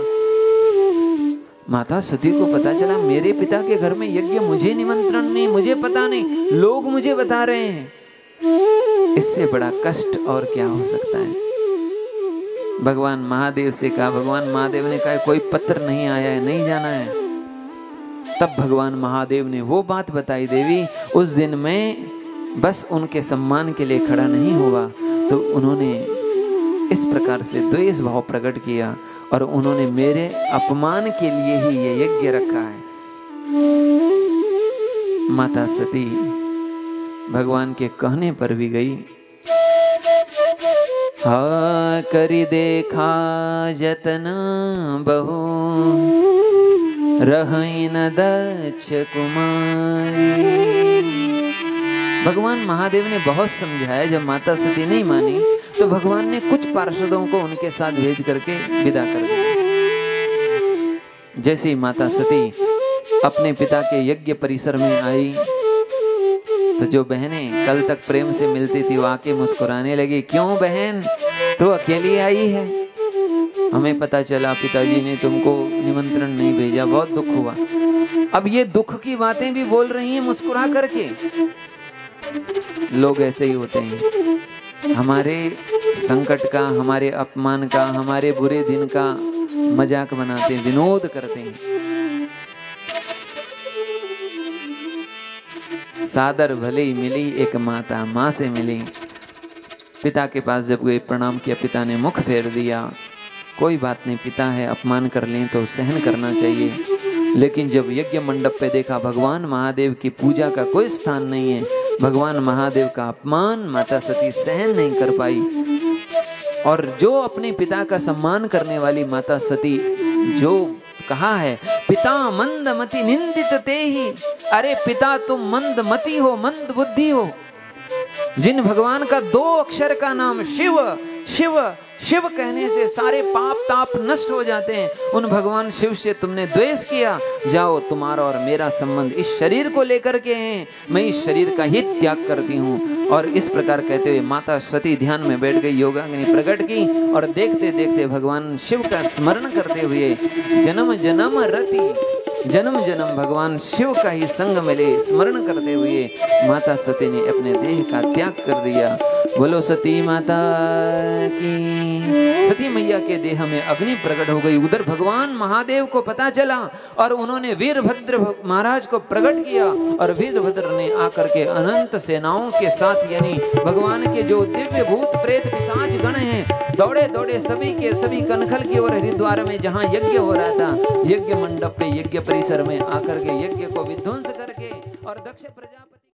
माता सती को पता चला मेरे पिता के घर में यज्ञ, मुझे निमंत्रण नहीं, मुझे पता नहीं, लोग मुझे बता रहे हैं। इससे बड़ा कष्ट और क्या हो सकता है? भगवान महादेव से कहा, भगवान महादेव ने कहा कोई पत्र नहीं आया है, नहीं जाना है। तब भगवान महादेव ने वो बात बताई, देवी उस दिन मैं बस उनके सम्मान के लिए खड़ा नहीं हुआ तो उन्होंने इस प्रकार से द्वेष भाव प्रकट किया और उन्होंने मेरे अपमान के लिए ही ये यज्ञ रखा है। माता सती भगवान के कहने पर भी गई। हा करी देखा जतन बहु रही न दक्ष कुमारी। भगवान महादेव ने बहुत समझाया, जब माता सती नहीं मानी तो भगवान ने कुछ पार्षदों को उनके साथ भेज करके विदा कर दिया। जैसे ही माता सती अपने पिता के यज्ञ परिसर में आई तो जो बहनें कल तक प्रेम से मिलती थी वो आके मुस्कुराने लगी। क्यों बहन तू अकेली आई है? हमें पता चला पिताजी ने तुमको निमंत्रण नहीं भेजा, बहुत दुख हुआ। अब ये दुख की बातें भी बोल रही हैं मुस्कुरा करके। लोग ऐसे ही होते हैं, हमारे संकट का, हमारे अपमान का, हमारे बुरे दिन का मजाक बनाते हैं, विनोद करते हैं। सादर भले ही मिली एक माता, माँ से मिली। पिता के पास जब गए प्रणाम किया, पिता ने मुख फेर दिया। कोई बात नहीं, पिता है, अपमान कर लें तो सहन करना चाहिए। लेकिन जब यज्ञ मंडप पे देखा भगवान महादेव की पूजा का कोई स्थान नहीं है, भगवान महादेव का अपमान माता सती सहन नहीं कर पाई। और जो अपने पिता का सम्मान करने वाली माता सती, जो कहा है पिता मंदमति निंदित तेहि, अरे पिता तुम मंदमति हो, मंद बुद्धि हो। जिन भगवान का 2 अक्षर का नाम शिव शिव शिव कहने से सारे पाप ताप नष्ट हो जाते हैं, उन भगवान शिव से तुमने द्वेष किया। जाओ, तुम्हारा और मेरा संबंध इस शरीर को लेकर के है, मैं इस शरीर का ही त्याग करती हूँ। और इस प्रकार कहते हुए माता सती ध्यान में बैठ गई, योगाग्नि प्रकट की और देखते देखते भगवान शिव का स्मरण करते हुए जन्म जन्म रति, जन्म जन्म भगवान शिव का ही संग मिले, स्मरण करते हुए माता सती ने अपने देह का त्याग कर दिया। बोलो सती माता की। सती मैया के देह में अग्नि प्रकट हो गई। उधर भगवान महादेव को पता चला और उन्होंने वीरभद्र महाराज को प्रकट किया और वीरभद्र ने आकर के अनंत सेनाओं के साथ, यानी भगवान के जो दिव्य भूत प्रेत पिशाच गण हैं, दौड़े दौड़े सभी के सभी कनखल की ओर हरिद्वार में जहाँ यज्ञ हो रहा था, यज्ञ मंडप पे, यज्ञ परिसर में आकर के यज्ञ को विध्वंस करके और दक्ष प्रजापति